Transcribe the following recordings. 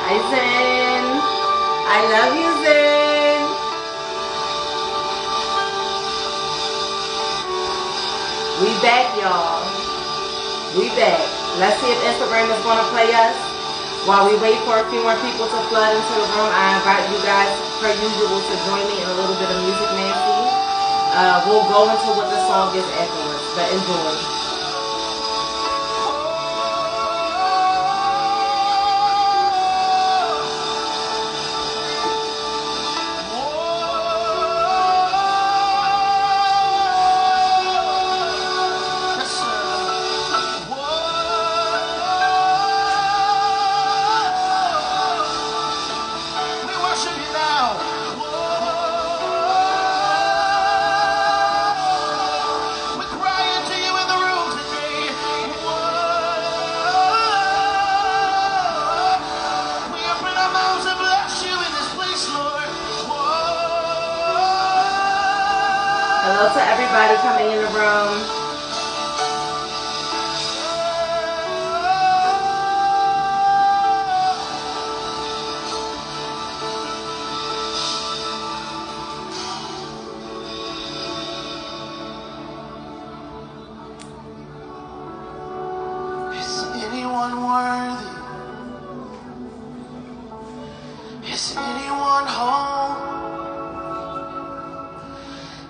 Hi, Zen. I love you, Zen. We back, y'all. We back. Let's see if Instagram is going to play us. While we wait for a few more people to flood into the room, I invite you guys, per usual, to join me in a little bit of music, Nancy. We'll go into what the song is afterwards, but enjoy. Hello to everybody coming in the room. Is anyone worthy? Is anyone whole?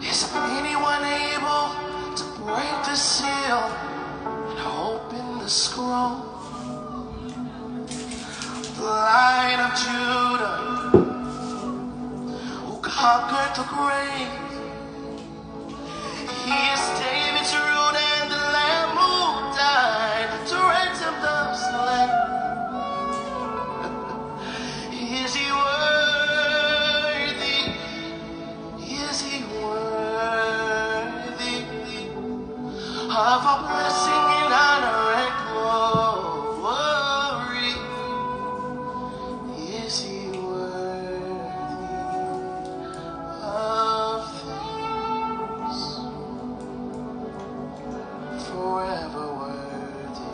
Is anyone able to break the seal and open the scroll? The Lion of Judah, who conquered the grave. He is David's root and the Lamb who died to ransom the slain. Is he worthy? Is he worthy of a blessing and honor and glory? Is he worthy of things? Forever worthy.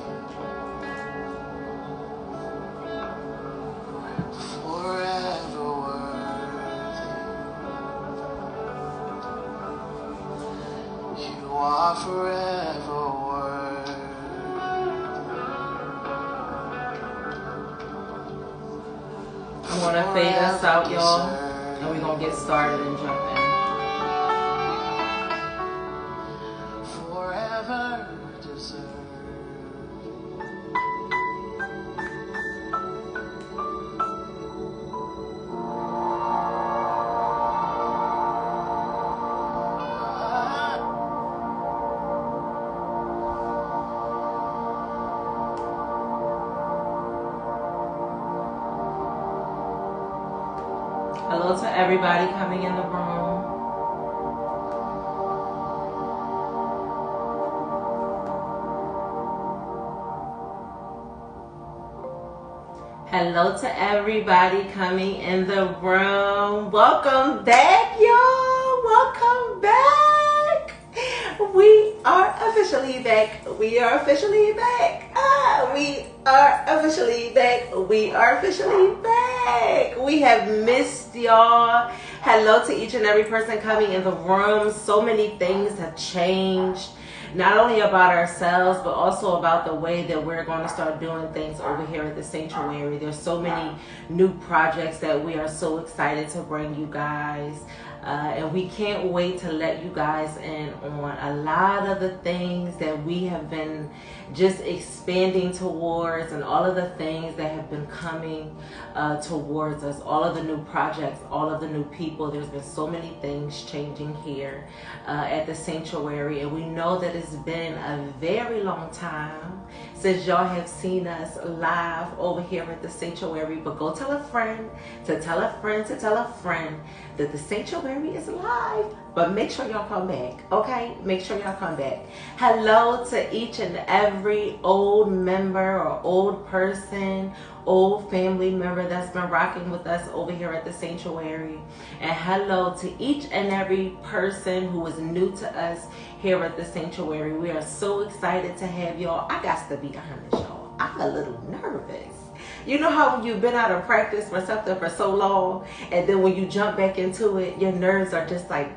Forever worthy. You are forever worthy. I'm going to fade us out, y'all, and we're going to get started and jump in. Forever deserve. Hello to everybody coming in the room. Hello to everybody coming in the room. Welcome back, y'all. Welcome back. We are officially back. We are officially back. We are officially back. We are officially back. We have missed y'all. Hello to each and every person coming in the room. So many things have changed. Not only about ourselves, but also about the way that we're going to start doing things over here at the sanctuary. There's so many new projects that we are so excited to bring you guys. And we can't wait to let you guys in on a lot of the things that we have been just expanding towards, and all of the things that have been coming towards us, all of the new projects, all of the new people. There's been so many things changing here at the sanctuary, and we know that it's been a very long time since y'all have seen us live over here at the sanctuary. But go tell a friend to tell a friend to tell a friend that the sanctuary is live. But make sure y'all come back, okay? Make sure y'all come back. Hello to each and every old member or old person, old family member that's been rocking with us over here at the sanctuary. And hello to each and every person who is new to us here at the sanctuary. We are so excited to have y'all. I got to be honest, y'all. I'm a little nervous. You know how when you've been out of practice for something for so long, and then when you jump back into it, your nerves are just like,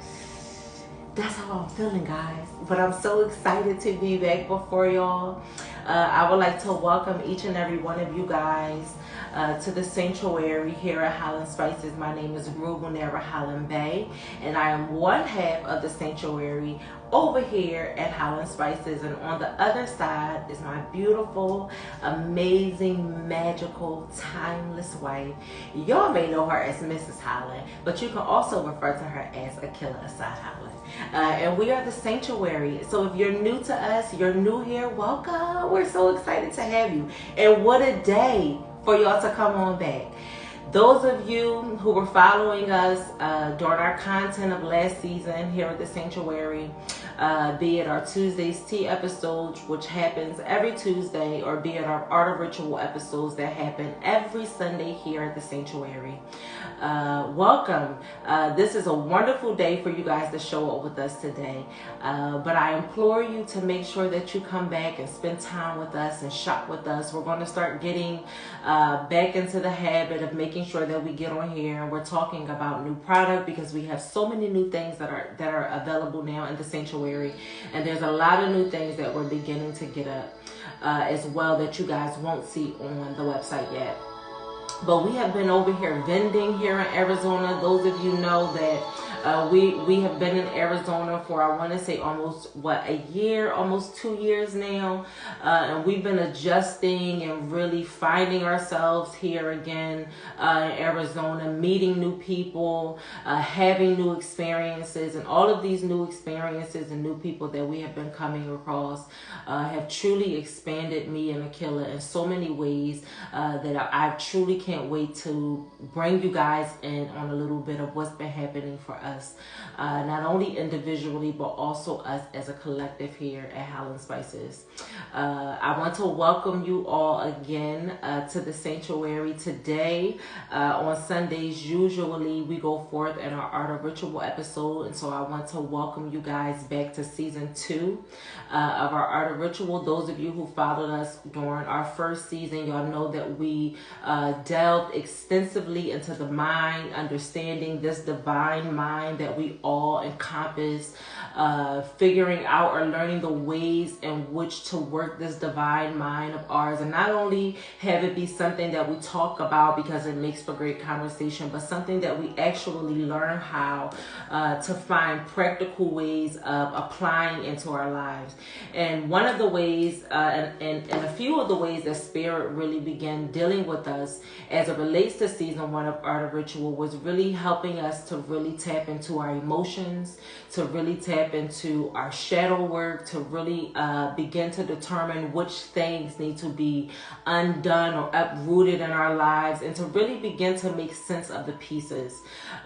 that's how I'm feeling, guys. But I'm so excited to be back before y'all. I would like to welcome each and every one of you guys to the sanctuary here at Highland Spices. My name is Lunar Highland Bay, and I am one half of the sanctuary over here at Highland Spices, and on the other side is my beautiful, amazing, magical, timeless wife. Y'all may know her as Mrs. Highland, but you can also refer to her as Akila Asad Highland. And we are the sanctuary. So if you're new to us, you're new here, welcome. We're so excited to have you. And what a day for y'all to come on back. Those of you who were following us during our content of last season here at the sanctuary, be it our Tuesday's Tea episodes, which happens every Tuesday, or be it our Art of Ritual episodes that happen every Sunday here at the sanctuary. Welcome. This is a wonderful day for you guys to show up with us today. But I implore you to make sure that you come back and spend time with us and shop with us. We're going to start getting back into the habit of making sure that we get on here and we're talking about new product, because we have so many new things that are available now in the sanctuary, and there's a lot of new things that we're beginning to get up as well that you guys won't see on the website yet. But we have been over here vending here in Arizona. Those of you know that we have been in Arizona for, I want to say, almost a year, almost 2 years now, and we've been adjusting and really finding ourselves here again in Arizona, meeting new people, having new experiences, and all of these new experiences and new people that we have been coming across have truly expanded me and Akila in so many ways that I truly can't wait to bring you guys in on a little bit of what's been happening for us, not only individually but also us as a collective here at Highland Spices. I want to welcome you all again to the sanctuary today. On Sundays, usually we go forth in our Art of Ritual episode, and so I want to welcome you guys back to season 2 of our Art of Ritual. Those of you who followed us during our first season, y'all know that we delved extensively into the mind, understanding this divine mind that we all encompass, figuring out or learning the ways in which to work this divine mind of ours, and not only have it be something that we talk about because it makes for great conversation, but something that we actually learn how to find practical ways of applying into our lives. And one of the ways and a few of the ways that Spirit really began dealing with us as it relates to season 1 of Art of Ritual was really helping us to really tap into our emotions, to really tap into our shadow work, to really begin to determine which things need to be undone or uprooted in our lives, and to really begin to make sense of the pieces.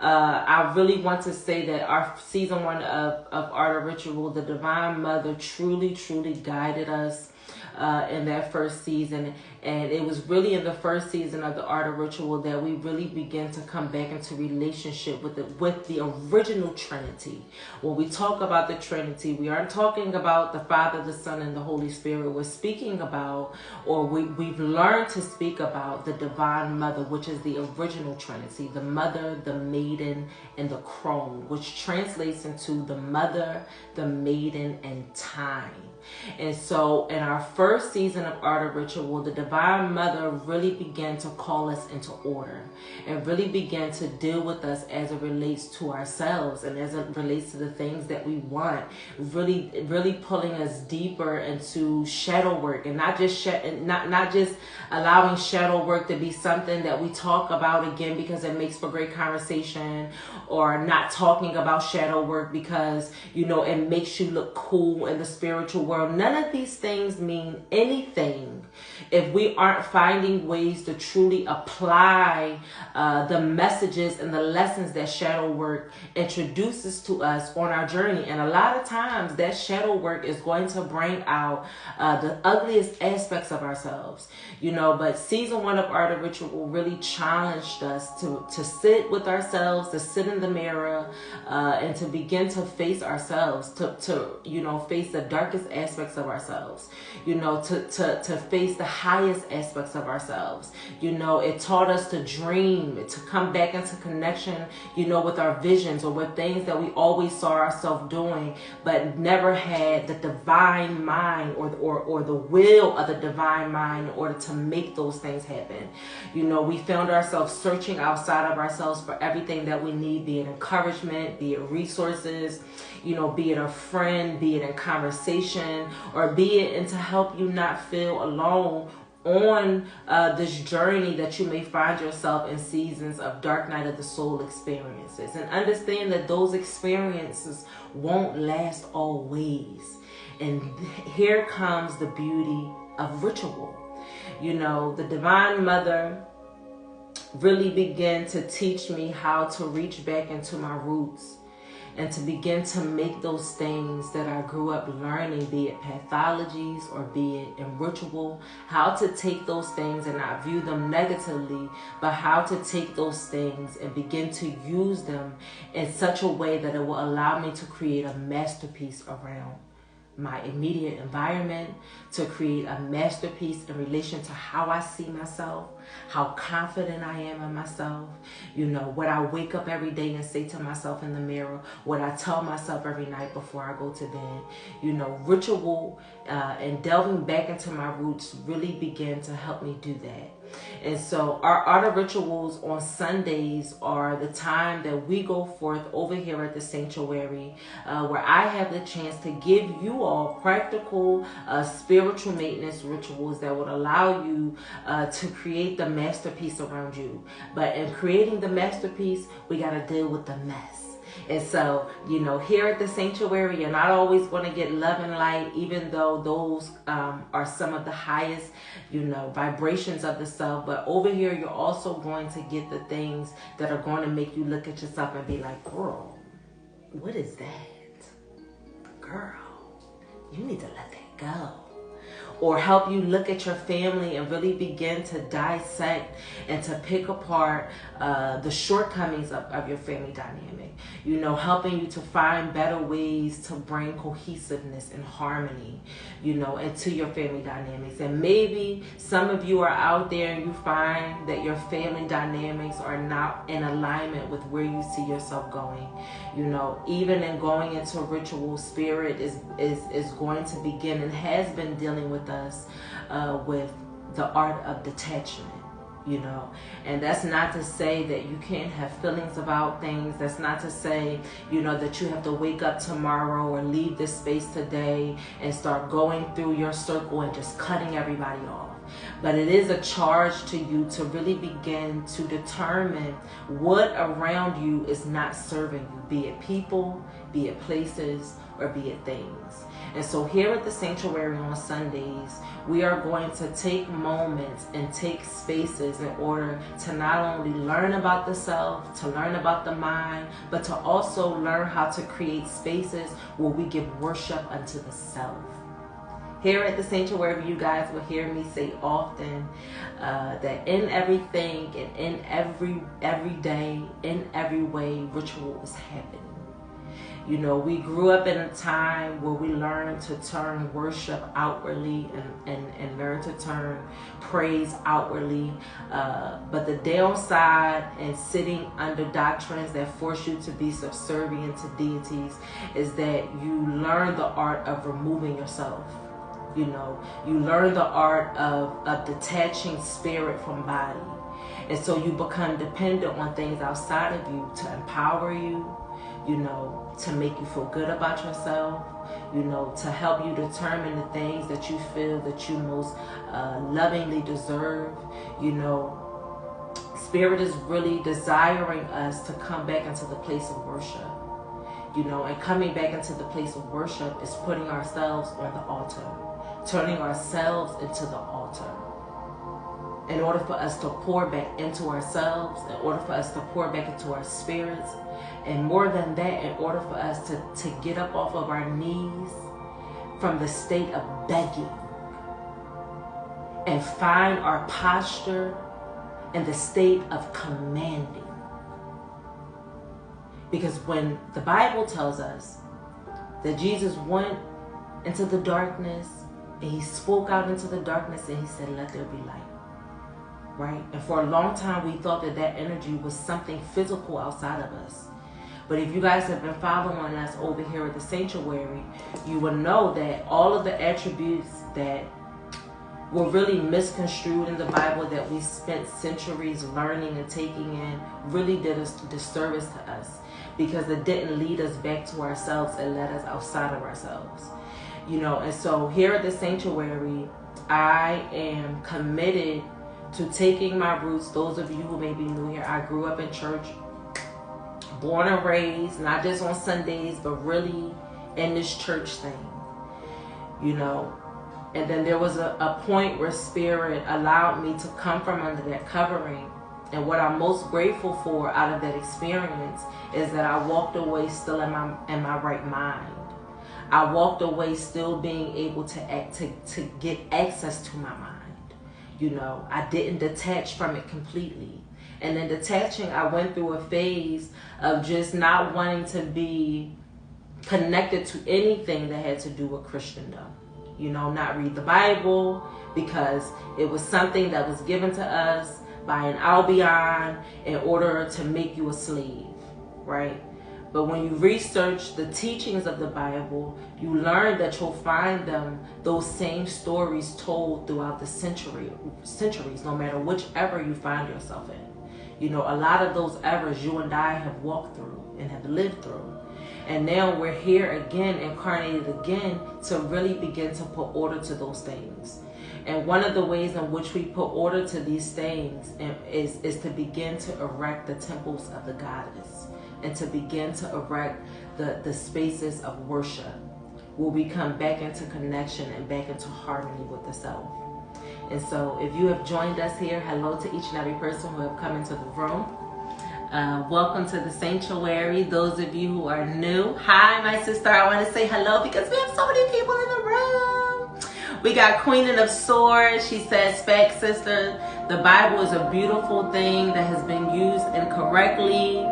I really want to say that our season 1 of Art of Ritual, the Divine Mother truly guided us in that first season, and it was really in the first season of the Art of Ritual that we really began to come back into relationship with the original Trinity. When we talk about the Trinity, we aren't talking about the Father, the Son, and the Holy Spirit. We're speaking about, or we've learned to speak about, the Divine Mother, which is the original Trinity, the Mother, the Maiden, and the Crone, which translates into the Mother, the Maiden, and Time. And so in our first season of Art of Ritual, the Divine Mother really began to call us into order and really began to deal with us as it relates to ourselves and as it relates to the things that we want, really pulling us deeper into shadow work, and not just allowing shadow work to be something that we talk about again because it makes for great conversation, or not talking about shadow work because it makes you look cool in the spiritual world. None of these things mean anything if we aren't finding ways to truly apply the messages and the lessons that shadow work introduces to us on our journey. And a lot of times that shadow work is going to bring out the ugliest aspects of ourselves, but season 1 of Art of Ritual really challenged us to sit with ourselves, to sit in the mirror, and to begin to face ourselves, to face the darkest aspects of ourselves, to face the highest aspects of ourselves. You know, it taught us to dream, to come back into connection, you know, with our visions or with things that we always saw ourselves doing, but never had the divine mind or the will of the divine mind in order to make those things happen. You know, we found ourselves searching outside of ourselves for everything that we need, be it encouragement, be it resources, you know, be it a friend, be it in conversation, or be it in to help you not feel alone on this journey that you may find yourself in seasons of dark night of the soul experiences. And understand that those experiences won't last always. And here comes the beauty of ritual. You know, the Divine Mother really began to teach me how to reach back into my roots and to begin to make those things that I grew up learning, be it pathologies or be it in ritual, how to take those things and not view them negatively, but how to take those things and begin to use them in such a way that it will allow me to create a masterpiece around my immediate environment, to create a masterpiece in relation to how I see myself, how confident I am in myself, you know, what I wake up every day and say to myself in the mirror, what I tell myself every night before I go to bed. You know, ritual and delving back into my roots really began to help me do that. And so our art of rituals on Sundays are the time that we go forth over here at the sanctuary, where I have the chance to give you all practical spiritual maintenance rituals that would allow you to create the masterpiece around you. But in creating the masterpiece, we got to deal with the mess. And so, you know, here at the sanctuary, you're not always going to get love and light, even though those are some of the highest, you know, vibrations of the self. But over here, you're also going to get the things that are going to make you look at yourself and be like, girl, what is that? Girl, you need to let that go. Or help you look at your family and really begin to dissect and to pick apart the shortcomings of your family dynamic. You know, helping you to find better ways to bring cohesiveness and harmony, you know, into your family dynamics. And maybe some of you are out there and you find that your family dynamics are not in alignment with where you see yourself going. You know, even in going into ritual, spirit is going to begin and has been dealing with us with the art of detachment, you know. And that's not to say that you can't have feelings about things. That's not to say, you know, that you have to wake up tomorrow or leave this space today and start going through your circle and just cutting everybody off. But it is a charge to you to really begin to determine what around you is not serving you, be it people, be it places, or be it things. And so here at the sanctuary on Sundays, we are going to take moments and take spaces in order to not only learn about the self, to learn about the mind, but to also learn how to create spaces where we give worship unto the self. Here at the sanctuary, you guys will hear me say often that in everything and in every day, in every way, ritual is happening. You know, we grew up in a time where we learned to turn worship outwardly and learn to turn praise outwardly. But the downside in sitting under doctrines that force you to be subservient to deities is that you learn the art of removing yourself. You know, you learn the art of detaching spirit from body. And so you become dependent on things outside of you to empower you, you know, to make you feel good about yourself, you know, to help you determine the things that you feel that you most lovingly deserve. You know, Spirit is really desiring us to come back into the place of worship. You know, and coming back into the place of worship is putting ourselves on the altar, turning ourselves into the altar. In order for us to pour back into ourselves, in order for us to pour back into our spirits, and more than that, in order for us to get up off of our knees from the state of begging and find our posture in the state of commanding. Because when the Bible tells us that Jesus went into the darkness And he spoke out into the darkness and he said, let there be light. Right? And for a long time, we thought that that energy was something physical outside of us. But if you guys have been following us over here at the sanctuary, you will know that all of the attributes that were really misconstrued in the Bible, that we spent centuries learning and taking in, really did a disservice to us, because it didn't lead us back to ourselves. It led us outside of ourselves. You know, and so here at the sanctuary, I am committed to taking my roots. Those of you who may be new here, I grew up in church, born and raised, not just on Sundays, but really in this church thing, you know. And then there was a point where Spirit allowed me to come from under that covering. And what I'm most grateful for out of that experience is that I walked away still in my right mind. I walked away still being able to get access to my mind. You know, I didn't detach from it completely. And in detaching, I went through a phase of just not wanting to be connected to anything that had to do with Christendom. You know, not read the Bible, because it was something that was given to us by an Albion in order to make you a slave, right? But when you research the teachings of the Bible, you learn that you'll find those same stories told throughout the centuries, no matter whichever you find yourself in. You know, a lot of those eras you and I have walked through and have lived through. And now we're here again, incarnated again, to really begin to put order to those things. And one of the ways in which we put order to these things is to begin to erect the temples of the goddess, and to begin to erect the spaces of worship, where we come back into connection and back into harmony with the self. And so if you have joined us here, hello to each and every person who have come into the room. Welcome to the sanctuary. Those of you who are new, hi, my sister. I want to say hello because we have so many people in the room. We got Queen of Swords. She says, "Spec sister, the Bible is a beautiful thing that has been used incorrectly."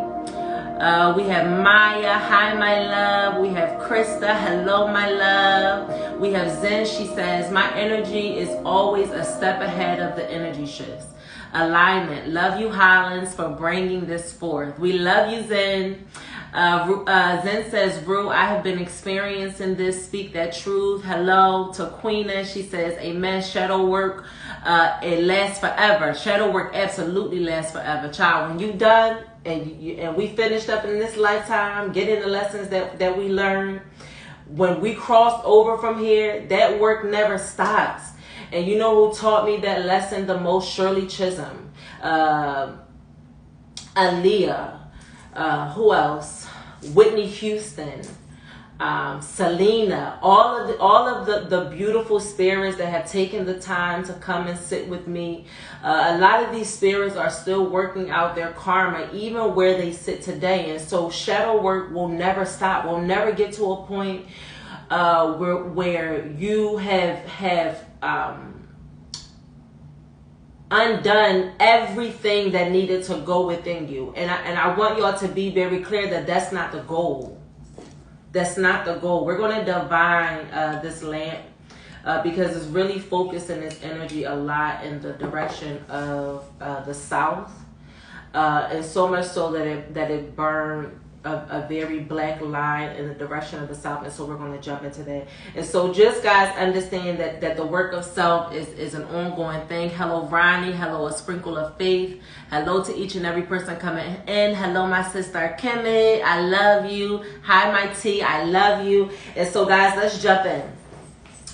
We have Maya, hi my love. We have Krista, hello my love. We have Zen, she says, "My energy is always a step ahead of the energy shifts." Alignment, love you Hollins for bringing this forth. We love you Zen. Zen says, "Rue, I have been experiencing this. Speak that truth." Hello to Queena. She says, "Amen. Shadow work, it lasts forever." Shadow work absolutely lasts forever, child. When you done and we finished up in this lifetime, getting the lessons that we learned, when we crossed over from here, that work never stops. And you know who taught me that lesson the most? Shirley Chisholm, Aaliyah, who else? Whitney Houston, Selena, all of the beautiful spirits that have taken the time to come and sit with me. A lot of these spirits are still working out their karma, even where they sit today. And so shadow work will never stop. We'll never get to a point where you have undone everything that needed to go within you. And I want y'all to be very clear that that's not the goal. That's not the goal. We're going to divine this lamp because it's really focusing its energy a lot in the direction of the south, and so much so that it burned a very black line in the direction of the south. And so we're going to jump into that. And so just guys understand that the work of self is an ongoing thing. Hello Ronnie, hello A Sprinkle of Faith, hello to each and every person coming in. Hello my sister Kimmy, I love you. Hi my T, I love you. And so guys, let's jump in.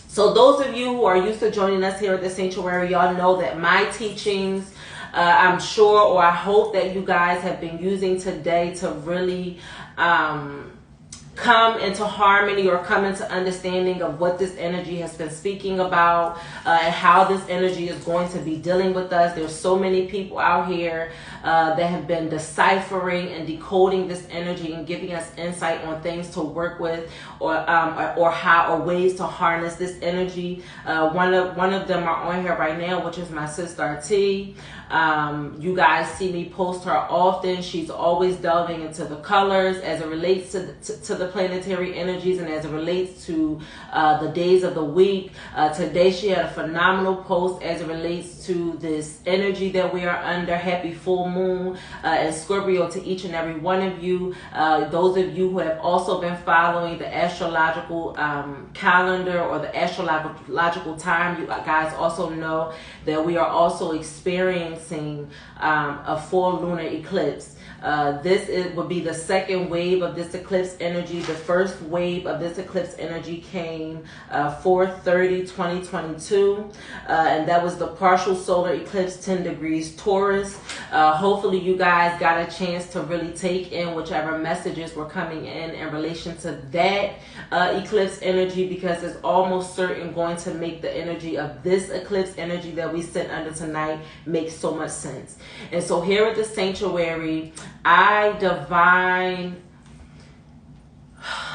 So those of you who are used to joining us here at the sanctuary, y'all know that my teachings, I'm sure, or I hope that you guys have been using today to really come into harmony or come into understanding of what this energy has been speaking about, and how this energy is going to be dealing with us. There's so many people out here that have been deciphering and decoding this energy and giving us insight on things to work with, or ways to harness this energy. One of them are on here right now, which is my sister T. You guys see me post her often. She's always delving into the colors as it relates to the the planetary energies and as it relates to the days of the week. Today she had a phenomenal post as it relates to this energy that we are under. Happy full moon and Scorpio to each and every one of you. Those of you who have also been following the astrological calendar or the astrological time, you guys also know that we are also experiencing a full lunar eclipse. This would be the second wave of this eclipse energy. The first wave of this eclipse energy came 4/30/2022, and that was the partial solar eclipse, 10 degrees Taurus. Hopefully you guys got a chance to really take in whichever messages were coming in relation to that eclipse energy, because it's almost certain going to make the energy of this eclipse energy that we sit under tonight make so much sense. And so here at the sanctuary, I divine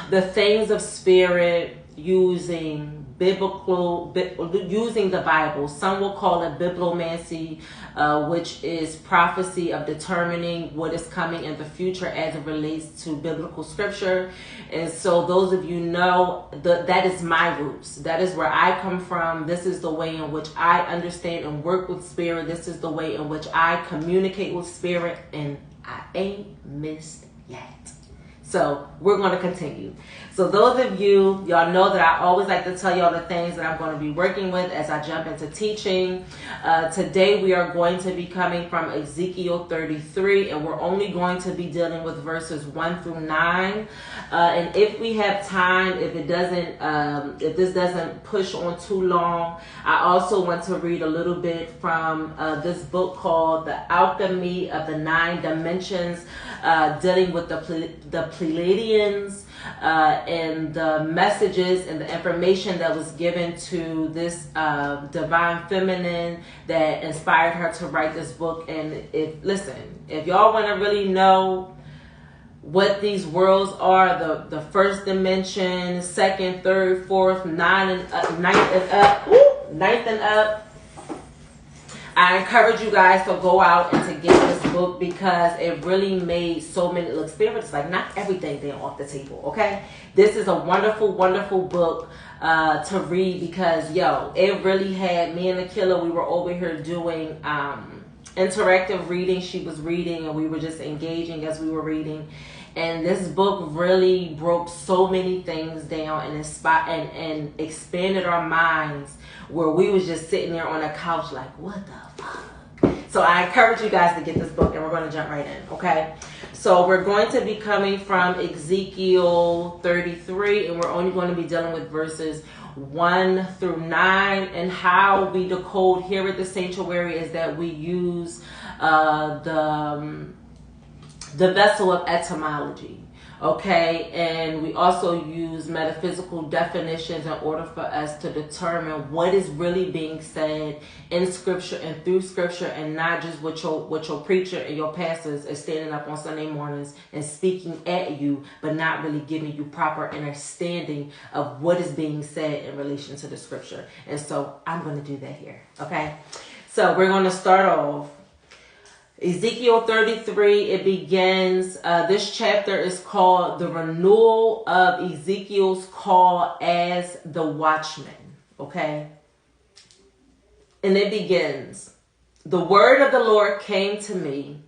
the things of spirit using using the Bible. Some will call it bibliomancy, which is prophecy of determining what is coming in the future as it relates to biblical scripture. And so those of you know that is my roots. That is where I come from. This is the way in which I understand and work with spirit. This is the way in which I communicate with spirit, and I ain't missed yet. So we're going to continue. So those of you, y'all know that I always like to tell y'all the things that I'm going to be working with as I jump into teaching. Today we are going to be coming from Ezekiel 33, and we're only going to be dealing with verses 1 through 9. And if we have time, if this doesn't push on too long, I also want to read a little bit from this book called The Alchemy of the Nine Dimensions, dealing with the Pleiadians, and the messages and the information that was given to this divine feminine that inspired her to write this book. And if y'all want to really know what these worlds are, the first dimension, second, third, fourth, ninth and up, I encourage you guys to go out and to get this book, because it really made so many, look, spirit is like, not everything then off the table, okay? This is a wonderful, wonderful book to read, because, it really had me and the killer, we were over here doing interactive reading. She was reading and we were just engaging as we were reading. And this book really broke so many things down and inspired and expanded our minds, where we was just sitting there on a couch like, what the fuck? So I encourage you guys to get this book, and we're going to jump right in, okay? So we're going to be coming from Ezekiel 33, and we're only going to be dealing with verses 1 through 9. And how we decode here at the sanctuary is that we use the vessel of etymology, okay? And we also use metaphysical definitions in order for us to determine what is really being said in scripture and through scripture, and not just what your preacher and your pastors is standing up on Sunday mornings and speaking at you, but not really giving you proper understanding of what is being said in relation to the scripture. And so I'm going to do that here, okay? So we're going to start off Ezekiel 33, it begins, this chapter is called The Renewal of Ezekiel's Call as the Watchman, okay? And it begins, the word of the Lord came to me,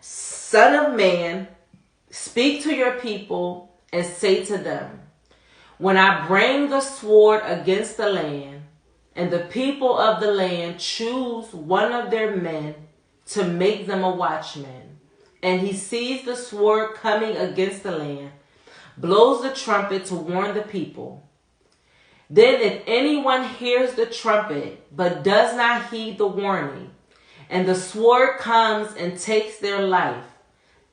Son of man, speak to your people and say to them, when I bring the sword against the land, and the people of the land choose one of their men to make them a watchman, and he sees the sword coming against the land, blows the trumpet to warn the people. Then if anyone hears the trumpet but does not heed the warning, and the sword comes and takes their life,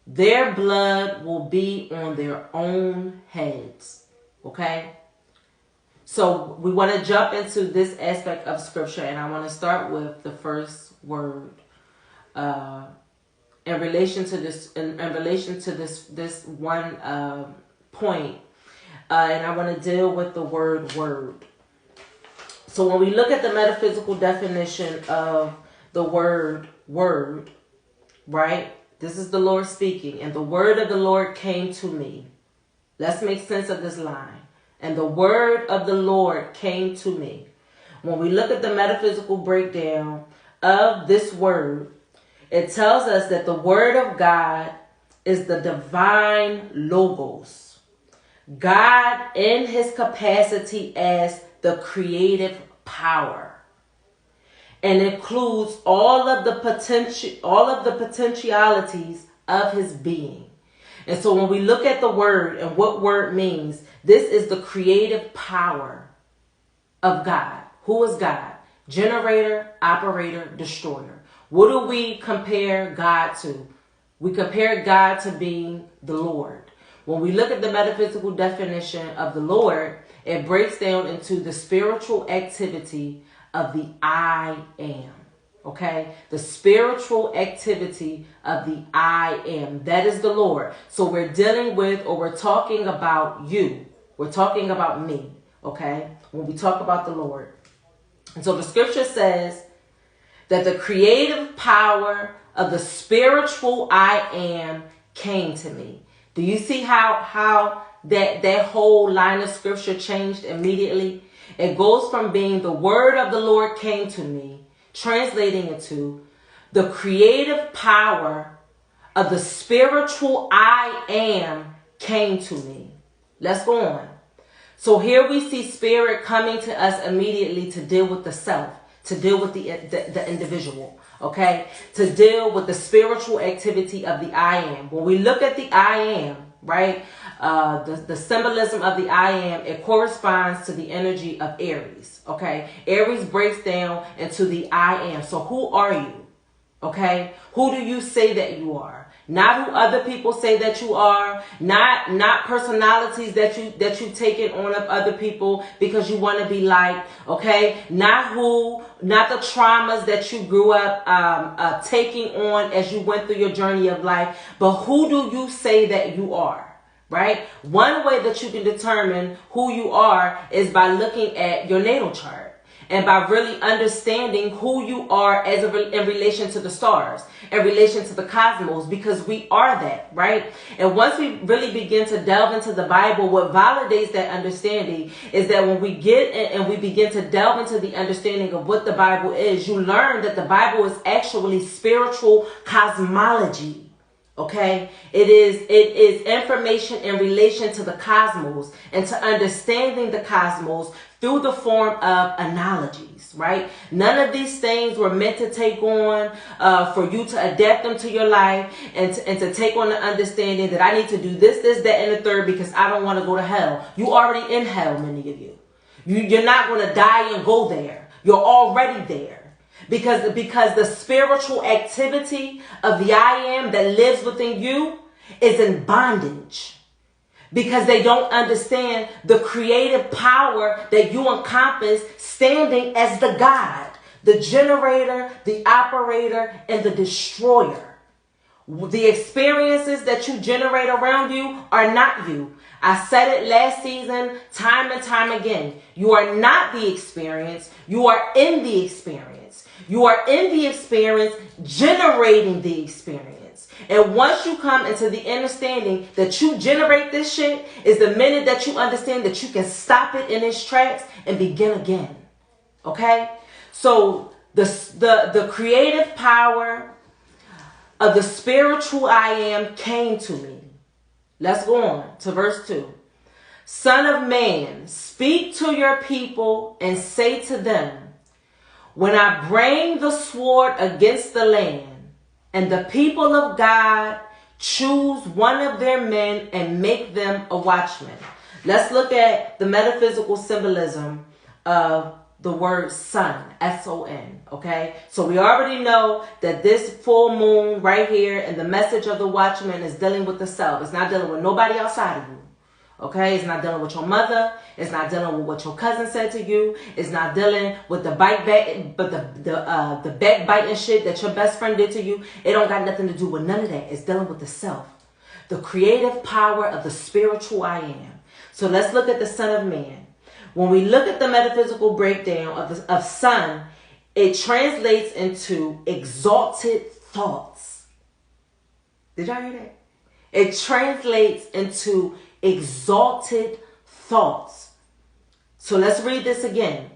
their blood will be on their own heads. Okay? So we want to jump into this aspect of scripture, and I want to start with the first word. In relation to this one point, and I want to deal with the word. So when we look at the metaphysical definition of the word, right? This is the Lord speaking, and the word of the Lord came to me. Let's make sense of this line. And the word of the Lord came to me. When we look at the metaphysical breakdown of this word, it tells us that the word of God is the divine logos. God in his capacity as the creative power. And includes all of the potentialities of his being. And so when we look at the word and what word means, this is the creative power of God. Who is God? Generator, operator, destroyer. What do we compare God to? We compare God to being the Lord. When we look at the metaphysical definition of the Lord, it breaks down into the spiritual activity of the I am. Okay? The spiritual activity of the I am. That is the Lord. So we're dealing with, or we're talking about you. We're talking about me. Okay? When we talk about the Lord. And so the scripture says that the creative power of the spiritual I am came to me. Do you see how that whole line of scripture changed immediately? It goes from being the word of the Lord came to me, translating it to the creative power of the spiritual I am came to me. Let's go on. So here we see spirit coming to us immediately to deal with the self, to deal with the individual, okay? To deal with the spiritual activity of the I am. When we look at the I am, right, the symbolism of the I am, it corresponds to the energy of Aries, okay? Aries breaks down into the I am. So who are you, okay? Who do you say that you are? Not who other people say that you are, not personalities that you've taken on of other people because you want to be liked, okay? Not the traumas that you grew up taking on as you went through your journey of life, but who do you say that you are, right? One way that you can determine who you are is by looking at your natal chart. And by really understanding who you are in relation to the stars, in relation to the cosmos, because we are that, right? And once we really begin to delve into the Bible, what validates that understanding is that when we get in and we begin to delve into the understanding of what the Bible is, you learn that the Bible is actually spiritual cosmology. Okay, it is information in relation to the cosmos and to understanding the cosmos through the form of analogies, right? None of these things were meant to take on for you to adapt them to your life and to take on the understanding that I need to do this, that, and the third because I don't want to go to hell. You already in hell, many of you. You're not going to die and go there. You're already there. Because the spiritual activity of the I am that lives within you is in bondage. Because they don't understand the creative power that you encompass standing as the God, the generator, the operator, and the destroyer. The experiences that you generate around you are not you. I said it last season, time and time again. You are not the experience. You are in the experience. You are in the experience, generating the experience. And once you come into the understanding that you generate this shit, is the minute that you understand that you can stop it in its tracks and begin again. Okay? So the creative power of the spiritual I am came to me. Let's go on to verse 2. Son of man, speak to your people and say to them, when I bring the sword against the land, and the people of God choose one of their men and make them a watchman. Let's look at the metaphysical symbolism of the word sun, S-O-N, okay? So we already know that this full moon right here and the message of the watchman is dealing with the self. It's not dealing with nobody outside of you. Okay, it's not dealing with your mother. It's not dealing with what your cousin said to you. It's not dealing with the the backbiting shit that your best friend did to you. It don't got nothing to do with none of that. It's dealing with the self, the creative power of the spiritual I am. So let's look at the Son of Man. When we look at the metaphysical breakdown of sun, it translates into exalted thoughts. Did y'all hear that? It translates into exalted thoughts. So let's read this again.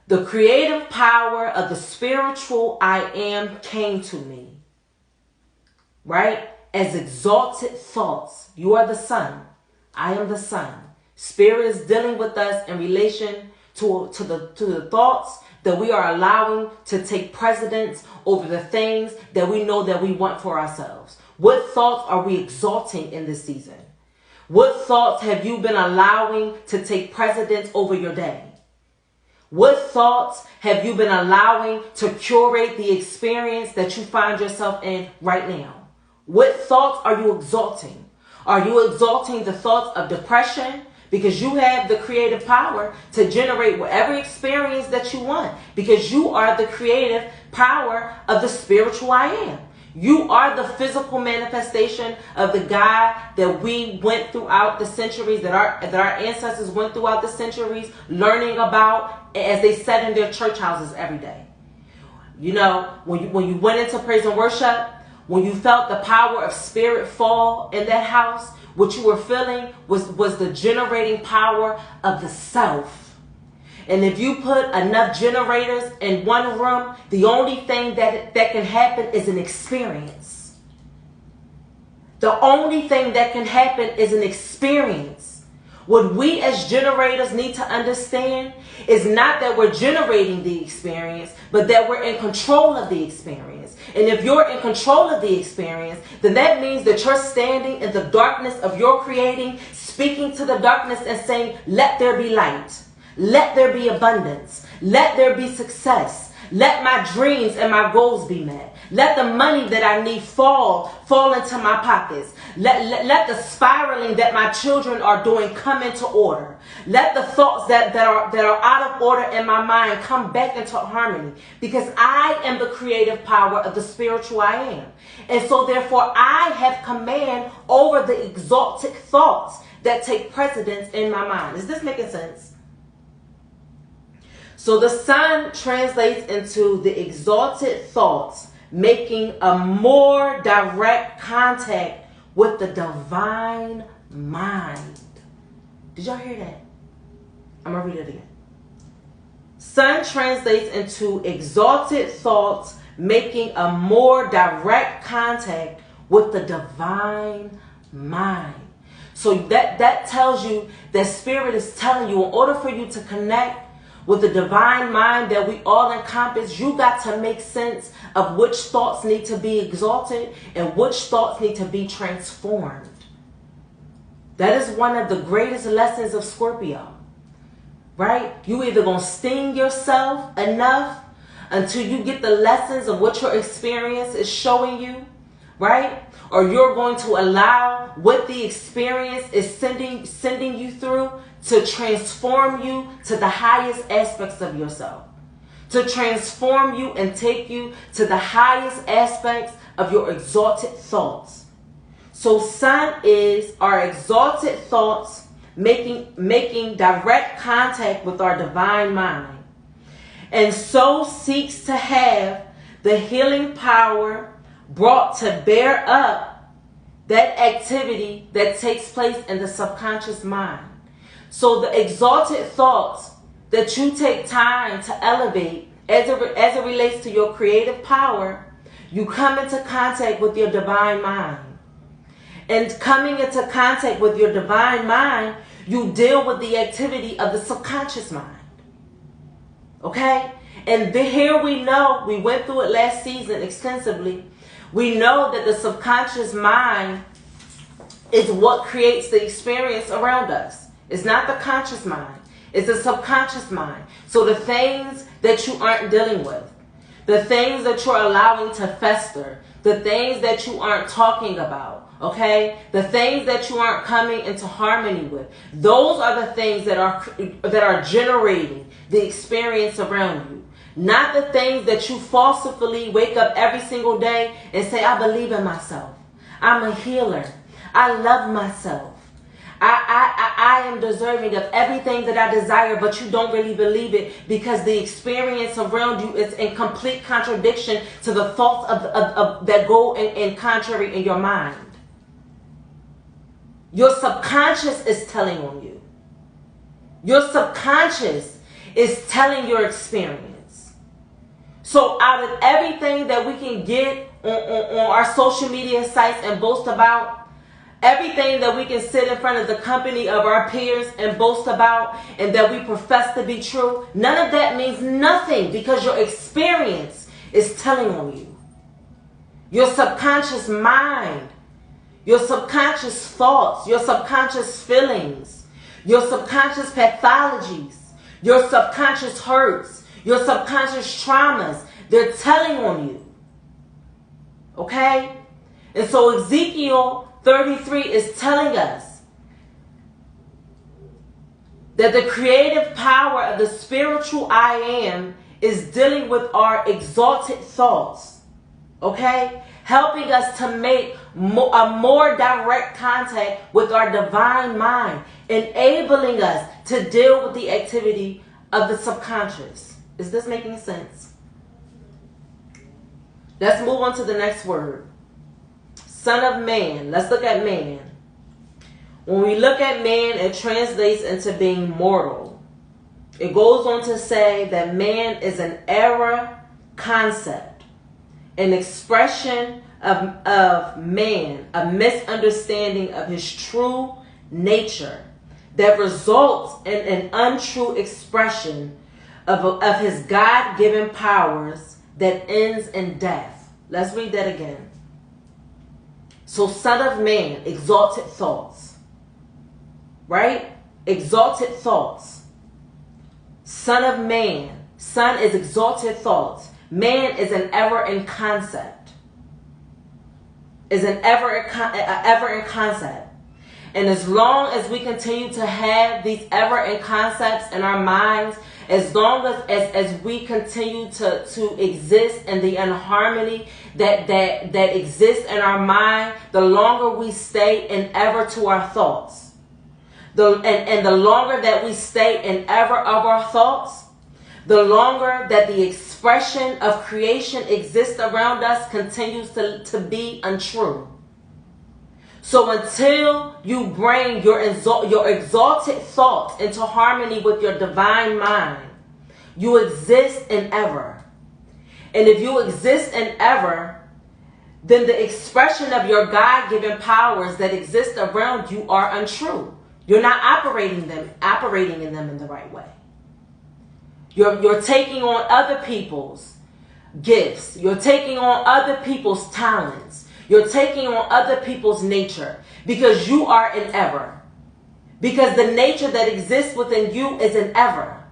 The creative power of the spiritual I am came to me, right? As exalted thoughts. You are the sun. I am the sun. Spirit is dealing with us in relation to the thoughts that we are allowing to take precedence over the things that we know that we want for ourselves. What thoughts are we exalting in this season? What thoughts have you been allowing to take precedence over your day? What thoughts have you been allowing to curate the experience that you find yourself in right now? What thoughts are you exalting? Are you exalting the thoughts of depression? Because you have the creative power to generate whatever experience that you want. Because you are the creative power of the spiritual I am. You are the physical manifestation of the God that we went throughout the centuries, that our ancestors went throughout the centuries, learning about as they sat in their church houses every day. You know, when you went into praise and worship, when you felt the power of spirit fall in that house, what you were feeling was the generating power of the self. And if you put enough generators in one room, the only thing that can happen is an experience. The only thing that can happen is an experience. What we as generators need to understand is not that we're generating the experience, but that we're in control of the experience. And if you're in control of the experience, then that means that you're standing in the darkness of your creating, speaking to the darkness and saying, let there be light. Let there be abundance. Let there be success. Let my dreams and my goals be met. Let the money that I need fall into my pockets. Let the spiraling that my children are doing come into order. Let the thoughts that are out of order in my mind come back into harmony. Because I am the creative power of the spiritual I am. And so therefore I have command over the exalted thoughts that take precedence in my mind. Is this making sense? So the sun translates into the exalted thoughts, making a more direct contact with the divine mind. Did y'all hear that? I'm going to read it again. Sun translates into exalted thoughts, making a more direct contact with the divine mind. So that tells you that spirit is telling you, in order for you to connect with the divine mind that we all encompass, you got to make sense of which thoughts need to be exalted and which thoughts need to be transformed. That is one of the greatest lessons of Scorpio, right? You either going to sting yourself enough until you get the lessons of what your experience is showing you, right? Or you're going to allow what the experience is sending you through to transform you to the highest aspects of yourself. To transform you and take you to the highest aspects of your exalted thoughts. So sun is our exalted thoughts making direct contact with our divine mind. And so seeks to have the healing power brought to bear up that activity that takes place in the subconscious mind. So the exalted thoughts that you take time to elevate as it relates to your creative power, you come into contact with your divine mind. And coming into contact with your divine mind, you deal with the activity of the subconscious mind. Okay? And here we know, we went through it last season extensively, we know that the subconscious mind is what creates the experience around us. It's not the conscious mind. It's the subconscious mind. So the things that you aren't dealing with, the things that you're allowing to fester, the things that you aren't talking about, okay? The things that you aren't coming into harmony with, those are the things that are generating the experience around you. Not the things that you falsely wake up every single day and say, I believe in myself. I'm a healer. I love myself. I am deserving of everything that I desire, but you don't really believe it because the experience around you is in complete contradiction to the thoughts of that go in contrary in your mind. Your subconscious is telling on you. Your subconscious is telling your experience. So out of everything that we can get on our social media sites and boast about, everything that we can sit in front of the company of our peers and boast about and that we profess to be true, none of that means nothing because your experience is telling on you. Your subconscious mind, your subconscious thoughts, your subconscious feelings, your subconscious pathologies, your subconscious hurts, your subconscious traumas, they're telling on you. Okay? And so Ezekiel 33 is telling us that the creative power of the spiritual I am is dealing with our exalted thoughts. Okay? Helping us to make a more direct contact with our divine mind, enabling us to deal with the activity of the subconscious. Is this making sense? Let's move on to the next word. Son of man. Let's look at man. When we look at man, it translates into being mortal. It goes on to say that man is an error concept, an expression of man, a misunderstanding of his true nature that results in an untrue expression of his God-given powers that ends in death. Let's read that again. So son of man, exalted thoughts, right? Exalted thoughts. Son of man, son is exalted thoughts. Man is an ever in concept. Is an ever in concept. And as long as we continue to have these ever in concepts in our minds, as long as we continue to exist in the inharmony that exists in our mind, the longer we stay in ever to our thoughts. And the longer that we stay in ever of our thoughts, the longer that the expression of creation exists around us continues to be untrue. So until you bring your exalted thoughts into harmony with your divine mind, you exist in ever. And if you exist in ever, then the expression of your God-given powers that exist around you are untrue. You're not operating in them in the right way. You're taking on other people's gifts. You're taking on other people's talents. You're taking on other people's nature because you are in ever. Because the nature that exists within you is in ever.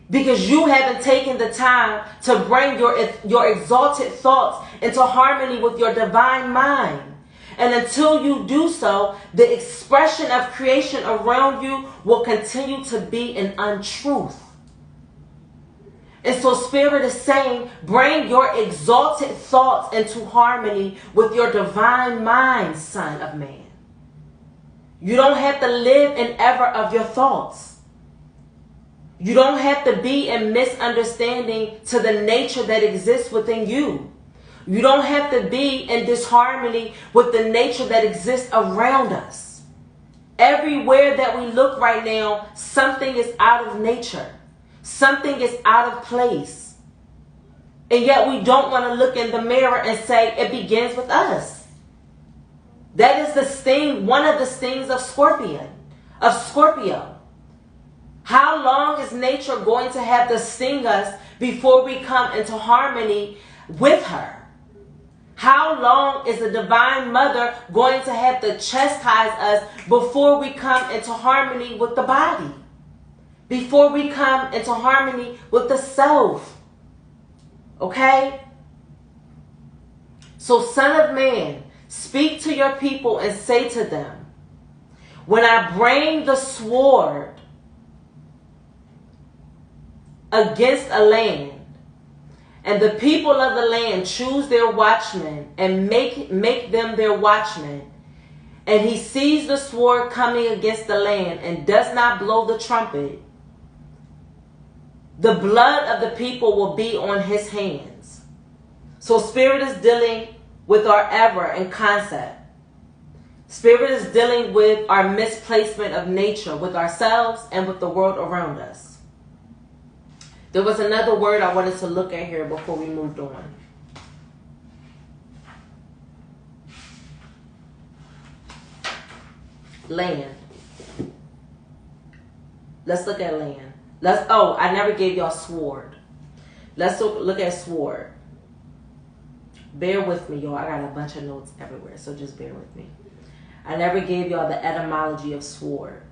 Because you haven't taken the time to bring your exalted thoughts into harmony with your divine mind. And until you do so, the expression of creation around you will continue to be an untruth. And so Spirit is saying, bring your exalted thoughts into harmony with your divine mind, son of man. You don't have to live in ever of your thoughts. You don't have to be in misunderstanding to the nature that exists within you. You don't have to be in disharmony with the nature that exists around us. Everywhere that we look right now, something is out of nature. Something is out of place. And yet we don't want to look in the mirror and say it begins with us. That is the sting, one of the stings of Scorpio. How long is nature going to have to sting us before we come into harmony with her? How long is the Divine Mother going to have to chastise us before we come into harmony with the body? Before we come into harmony with the self. Okay? So, son of man, speak to your people and say to them, when I bring the sword against a land, and the people of the land choose their watchmen and make them their watchmen, and he sees the sword coming against the land and does not blow the trumpet, the blood of the people will be on his hands. So Spirit is dealing with our ever and concept. Spirit is dealing with our misplacement of nature, with ourselves and with the world around us. There was another word I wanted to look at here before we moved on. Land. Let's look at land. I never gave y'all sword. Let's look at sword. Bear with me, y'all. I got a bunch of notes everywhere, so just bear with me. I never gave y'all the etymology of sword.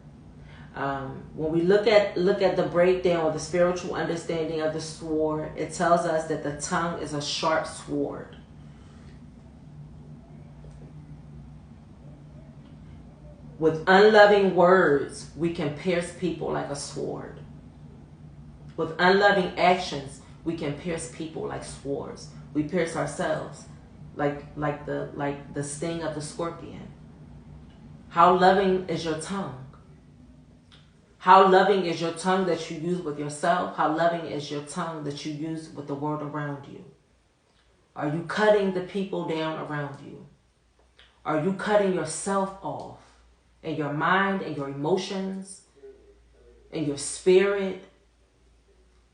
When we look at the breakdown or the spiritual understanding of the sword, it tells us that the tongue is a sharp sword. With unloving words, we can pierce people like a sword. With unloving actions, we can pierce people like swords. We pierce ourselves like the sting of the scorpion. How loving is your tongue? How loving is your tongue that you use with yourself? How loving is your tongue that you use with the world around you? Are you cutting the people down around you? Are you cutting yourself off in your mind and your emotions and your spirit?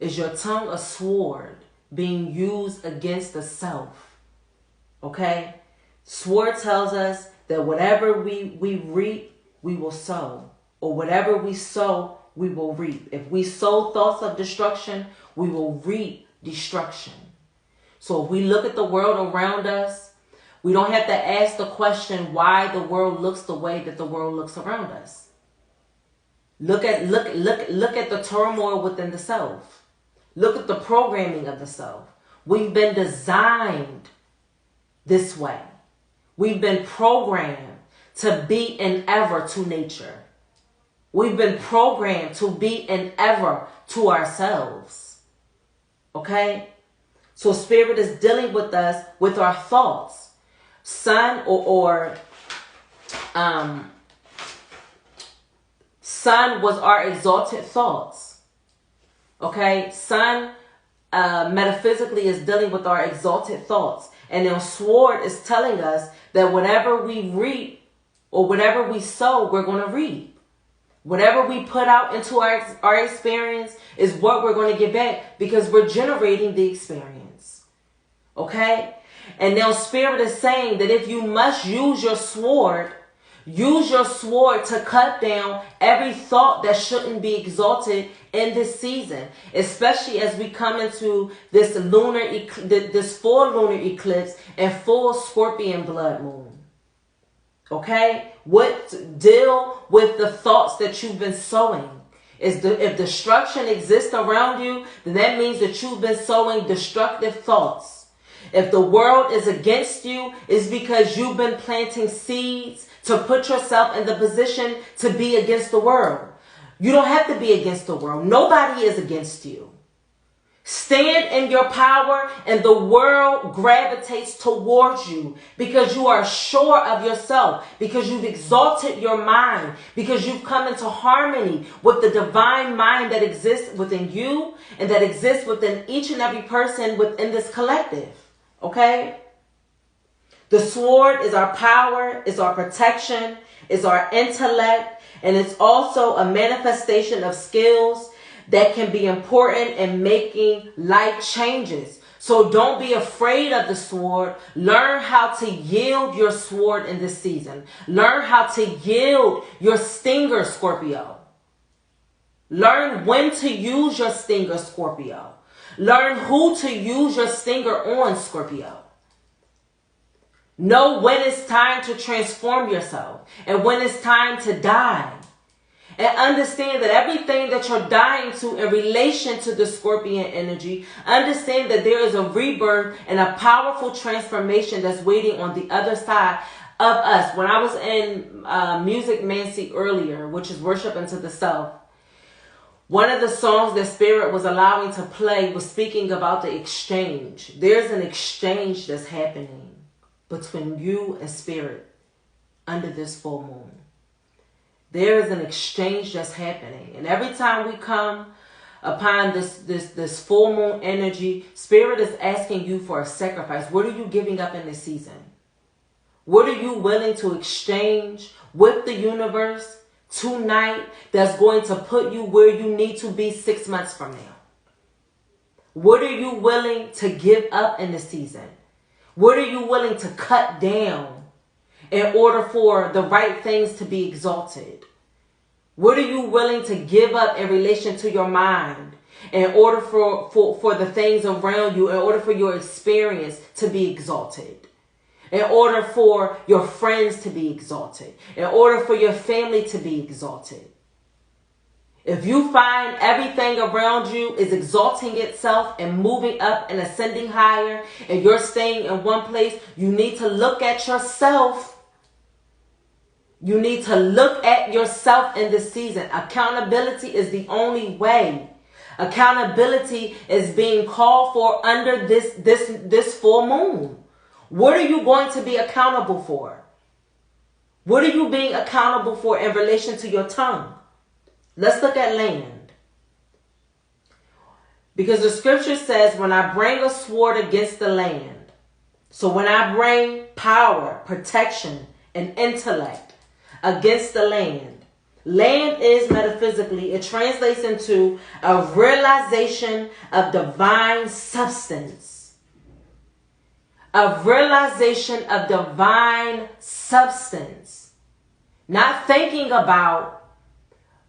Is your tongue a sword being used against the self? Okay? Sword tells us that whatever we reap, we will sow. Or whatever we sow, we will reap. If we sow thoughts of destruction, we will reap destruction. So if we look at the world around us, we don't have to ask the question why the world looks the way that the world looks around us. Look at the turmoil within the self. Look at the programming of the self. We've been designed this way. We've been programmed to be an ever to nature. We've been programmed to be an ever to ourselves. Okay? So Spirit is dealing with us with our thoughts. Sun sun was our exalted thoughts. Okay? Sun metaphysically is dealing with our exalted thoughts. And then sword is telling us that whatever we reap or whatever we sow, we're going to reap. Whatever we put out into our experience is what we're going to get back because we're generating the experience. Okay? And now Spirit is saying that if you must use your sword to cut down every thought that shouldn't be exalted in this season, especially as we come into this full lunar eclipse and full Scorpion blood moon. Okay? Deal with the thoughts that you've been sowing. If destruction exists around you, then that means that you've been sowing destructive thoughts. If the world is against you, it's because you've been planting seeds to put yourself in the position to be against the world. You don't have to be against the world. Nobody is against you. Stand in your power and the world gravitates towards you because you are sure of yourself, because you've exalted your mind, because you've come into harmony with the divine mind that exists within you and that exists within each and every person within this collective. Okay? The sword is our power, is our protection, is our intellect, and it's also a manifestation of skills that can be important in making life changes. So don't be afraid of the sword. Learn how to yield your sword in this season. Learn how to yield your stinger, Scorpio. Learn when to use your stinger, Scorpio. Learn who to use your stinger on, Scorpio. Know when it's time to transform yourself and when it's time to die. And understand that everything that you're dying to in relation to the Scorpion energy, understand that there is a rebirth and a powerful transformation that's waiting on the other side of us. When I was in Music Mancy earlier, which is Worship Unto the Self, one of the songs that Spirit was allowing to play was speaking about the exchange. There's an exchange that's happening between you and Spirit under this full moon. There is an exchange that's happening. And every time we come upon this full moon energy, Spirit is asking you for a sacrifice. What are you giving up in this season? What are you willing to exchange with the universe tonight that's going to put you where you need to be 6 months from now? What are you willing to give up in the season? What are you willing to cut down in order for the right things to be exalted? What are you willing to give up in relation to your mind in order for the things around you, in order for your experience to be exalted? In order for your friends to be exalted? In order for your family to be exalted? If you find everything around you is exalting itself and moving up and ascending higher, and you're staying in one place, you need to look at yourself. You need to look at yourself in this season. Accountability is the only way. Accountability is being called for under this full moon. What are you going to be accountable for? What are you being accountable for in relation to your tongue? Let's look at land. Because the scripture says, when I bring a sword against the land. So when I bring power, protection, and intellect against the land. Land is metaphysically, it translates into a realization of divine substance. A realization of divine substance. Not thinking about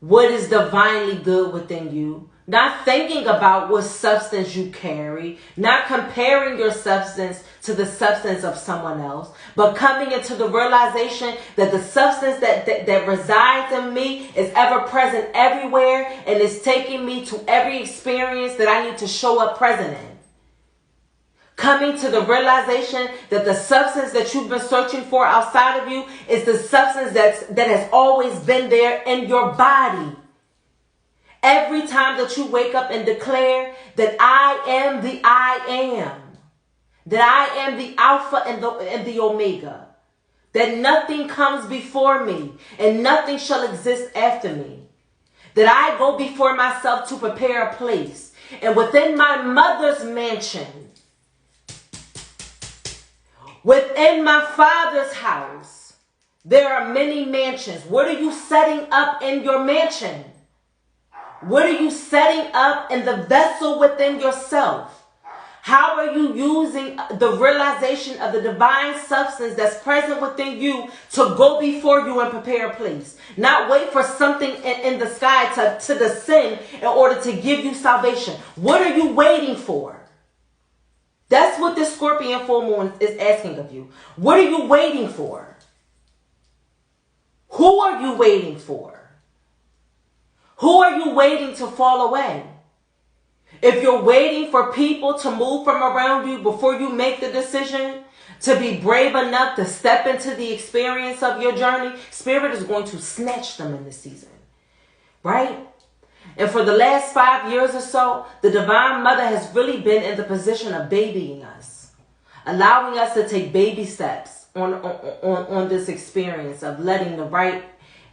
what is divinely good within you. Not thinking about what substance you carry. Not comparing your substance to the substance of someone else. But coming into the realization that the substance that resides in me is ever present everywhere. And is taking me to every experience that I need to show up present in. Coming to the realization that the substance that you've been searching for outside of you is the substance that has always been there in your body. Every time that you wake up and declare that I am the I am, that I am the Alpha and the Omega, that nothing comes before me and nothing shall exist after me, that I go before myself to prepare a place, and within my mother's mansion, within my Father's house, there are many mansions. What are you setting up in your mansion? What are you setting up in the vessel within yourself? How are you using the realization of the divine substance that's present within you to go before you and prepare a place? Not wait for something in the sky to descend in order to give you salvation. What are you waiting for? That's what this Scorpion full moon is asking of you. What are you waiting for? Who are you waiting for? Who are you waiting to fall away? If you're waiting for people to move from around you before you make the decision to be brave enough to step into the experience of your journey, Spirit is going to snatch them in this season. Right? And for the last 5 years or so, the Divine Mother has really been in the position of babying us, allowing us to take baby steps on this experience of letting the right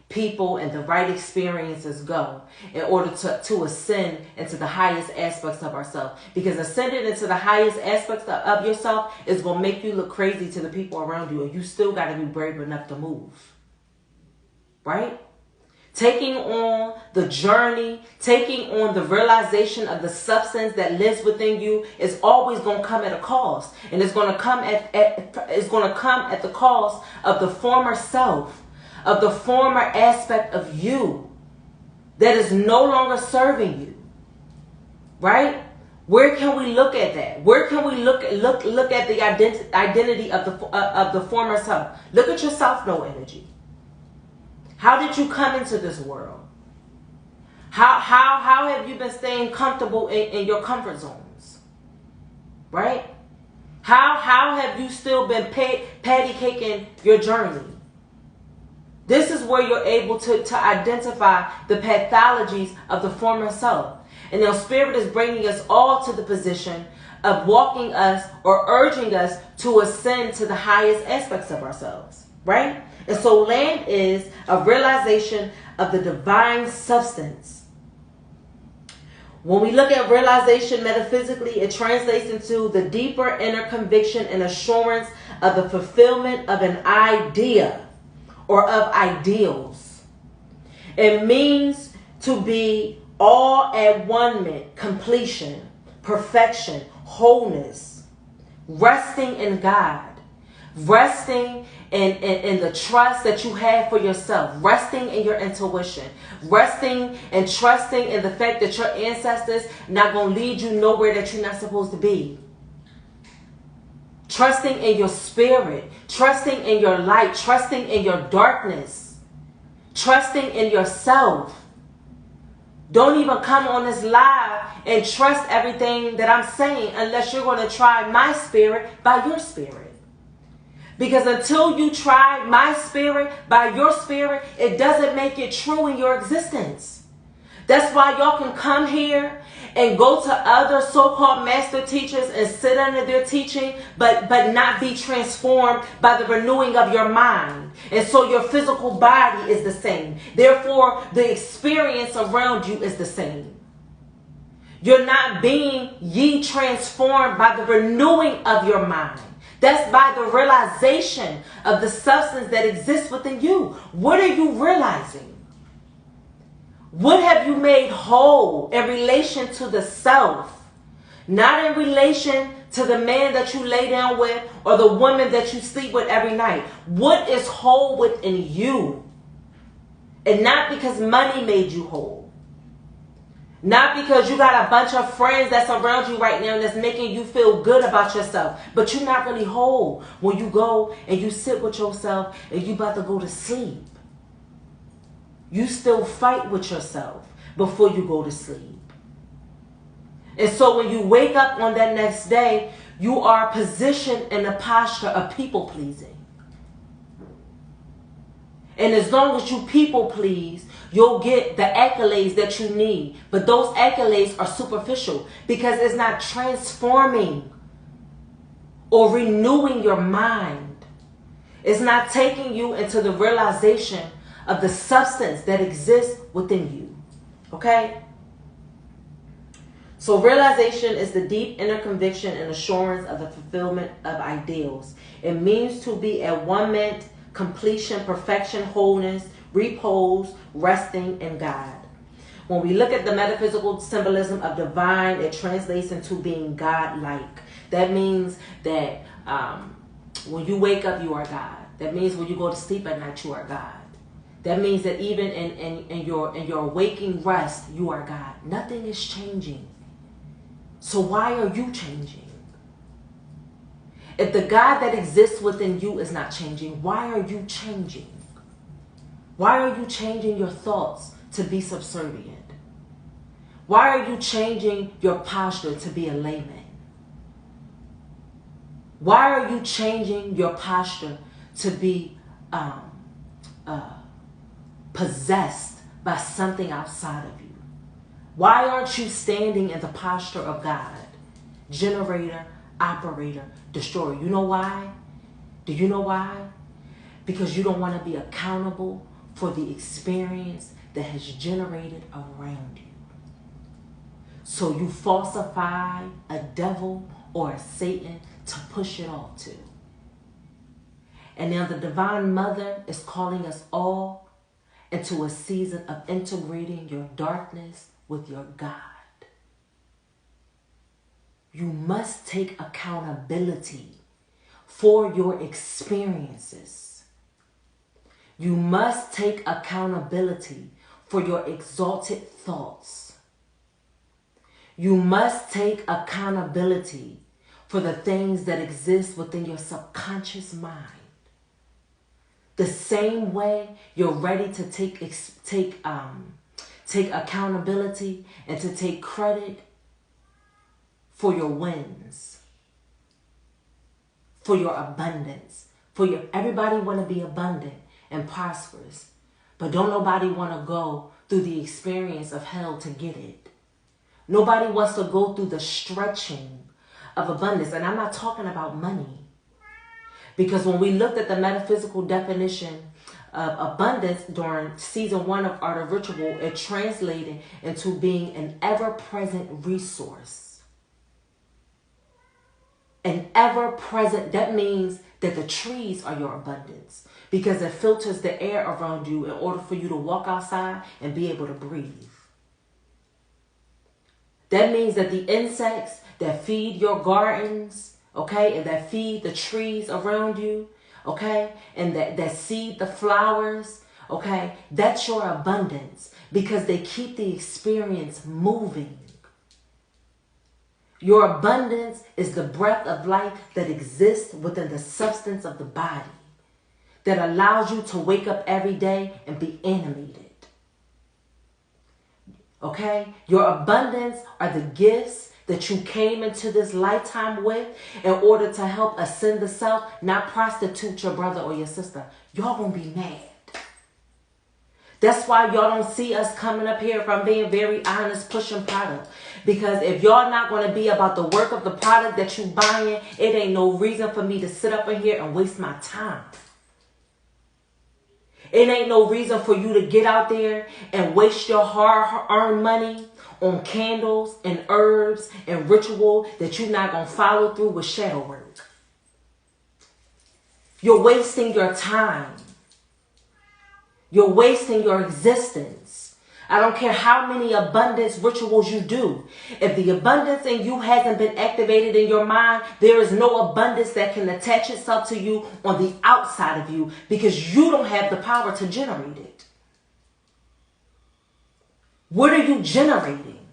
people and the right experiences go in order to ascend into the highest aspects of ourselves. Because ascending into the highest aspects of yourself is going to make you look crazy to the people around you, and you still got to be brave enough to move. Right? Taking on the journey, taking on the realization of the substance that lives within you is always going to come at a cost. And it's going to come at the cost of the former self, of the former aspect of you that is no longer serving you. Right? Where can we look at that? Where can we look at the identity of the former self? Look at your self-know energy. How did you come into this world? How have you been staying comfortable in your comfort zones? Right? How have you still been patty caking your journey? This is where you're able to identify the pathologies of the former self. And now Spirit is bringing us all to the position of walking us or urging us to ascend to the highest aspects of ourselves. Right? And so land is a realization of the divine substance. When we look at realization metaphysically, it translates into the deeper inner conviction and assurance of the fulfillment of an idea or of ideals. It means to be all at one meant, completion, perfection, wholeness, resting in God, resting in the trust that you have for yourself, resting in your intuition, resting and trusting in the fact that your ancestors not going to lead you nowhere that you're not supposed to be. Trusting in your spirit, trusting in your light, trusting in your darkness, trusting in yourself. Don't even come on this live and trust everything that I'm saying unless you're going to try my spirit by your spirit. Because until you try my spirit by your spirit, it doesn't make it true in your existence. That's why y'all can come here and go to other so-called master teachers and sit under their teaching, but not be transformed by the renewing of your mind. And so your physical body is the same. Therefore, the experience around you is the same. You're not being ye transformed by the renewing of your mind. That's by the realization of the substance that exists within you. What are you realizing? What have you made whole in relation to the self? Not in relation to the man that you lay down with or the woman that you sleep with every night. What is whole within you? And not because money made you whole. Not because you got a bunch of friends that's around you right now and that's making you feel good about yourself. But you're not really whole when you go and you sit with yourself and you about to go to sleep. You still fight with yourself before you go to sleep. And so when you wake up on that next day, you are positioned in a posture of people pleasing. And as long as you people please, you'll get the accolades that you need. But those accolades are superficial because it's not transforming or renewing your mind. It's not taking you into the realization of the substance that exists within you. Okay? So realization is the deep inner conviction and assurance of the fulfillment of ideals. It means to be at one meant, completion, perfection, wholeness, repose, resting in God. When we look at the metaphysical symbolism of divine, it translates into being God-like. That means that when you wake up, you are God. That means when you go to sleep at night, you are God. That means that even in your waking rest, you are God. Nothing is changing. So why are you changing? If the God that exists within you is not changing, why are you changing? Why are you changing your thoughts to be subservient? Why are you changing your posture to be a layman? Why are you changing your posture to be possessed by something outside of you? Why aren't you standing in the posture of God? Generator, operator, destroyer. You know why? Do you know why? Because you don't want to be accountable for the experience that has generated around you. So you falsify a devil or a Satan to push it off to. And now the Divine Mother is calling us all into a season of integrating your darkness with your God. You must take accountability for your experiences. You must take accountability for your exalted thoughts. You must take accountability for the things that exist within your subconscious mind. The same way you're ready to take accountability and to take credit for your wins, for your abundance, everybody want to be abundant and prosperous, but don't nobody want to go through the experience of hell to get it. Nobody wants to go through the stretching of abundance, and I'm not talking about money, because when we looked at the metaphysical definition of abundance during season 1 of Art of Ritual, it translated into being an ever-present resource. An ever-present, that means that the trees are your abundance because it filters the air around you in order for you to walk outside and be able to breathe. That means that the insects that feed your gardens, okay, and that feed the trees around you, okay, and that seed the flowers, okay, that's your abundance because they keep the experience moving. Your abundance is the breath of life that exists within the substance of the body that allows you to wake up every day and be animated. Okay? Your abundance are the gifts that you came into this lifetime with in order to help ascend the self, not prostitute your brother or your sister. Y'all gonna be mad. That's why y'all don't see us coming up here, if I'm being very honest, pushing product. Because if y'all not going to be about the work of the product that you buying, it ain't no reason for me to sit up in here and waste my time. It ain't no reason for you to get out there and waste your hard-earned money on candles and herbs and ritual that you're not going to follow through with shadow work. You're wasting your time. You're wasting your existence. I don't care how many abundance rituals you do. If the abundance in you hasn't been activated in your mind, there is no abundance that can attach itself to you on the outside of you because you don't have the power to generate it. What are you generating?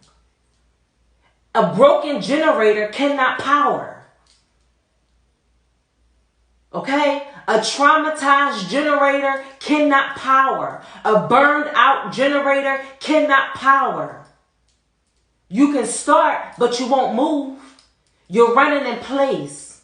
A broken generator cannot power. Okay? A traumatized generator cannot power. A burned out generator cannot power. You can start, but you won't move. You're running in place.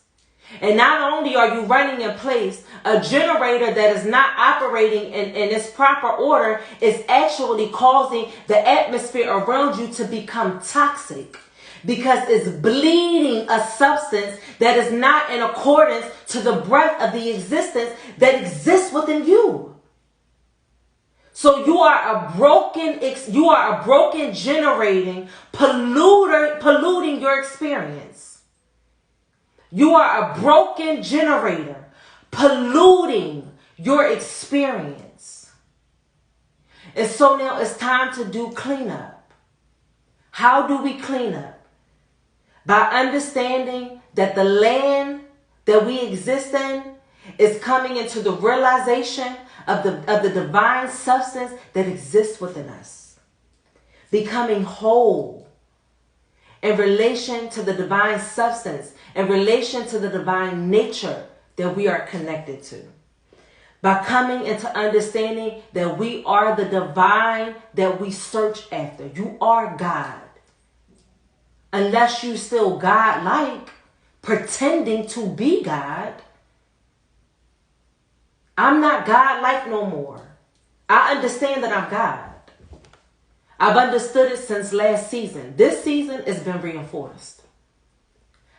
And not only are you running in place, a generator that is not operating in its proper order is actually causing the atmosphere around you to become toxic. Because it's bleeding a substance that is not in accordance to the breath of the existence that exists within you. So you are a broken generating polluting your experience. You are a broken generator polluting your experience. And so now it's time to do cleanup. How do we clean up? By understanding that the land that we exist in is coming into the realization of the divine substance that exists within us. Becoming whole in relation to the divine substance, in relation to the divine nature that we are connected to. By coming into understanding that we are the divine that we search after. You are God. Unless you still God-like, pretending to be God. I'm not God-like no more. I understand that I'm God. I've understood it since last season. This season it's been reinforced.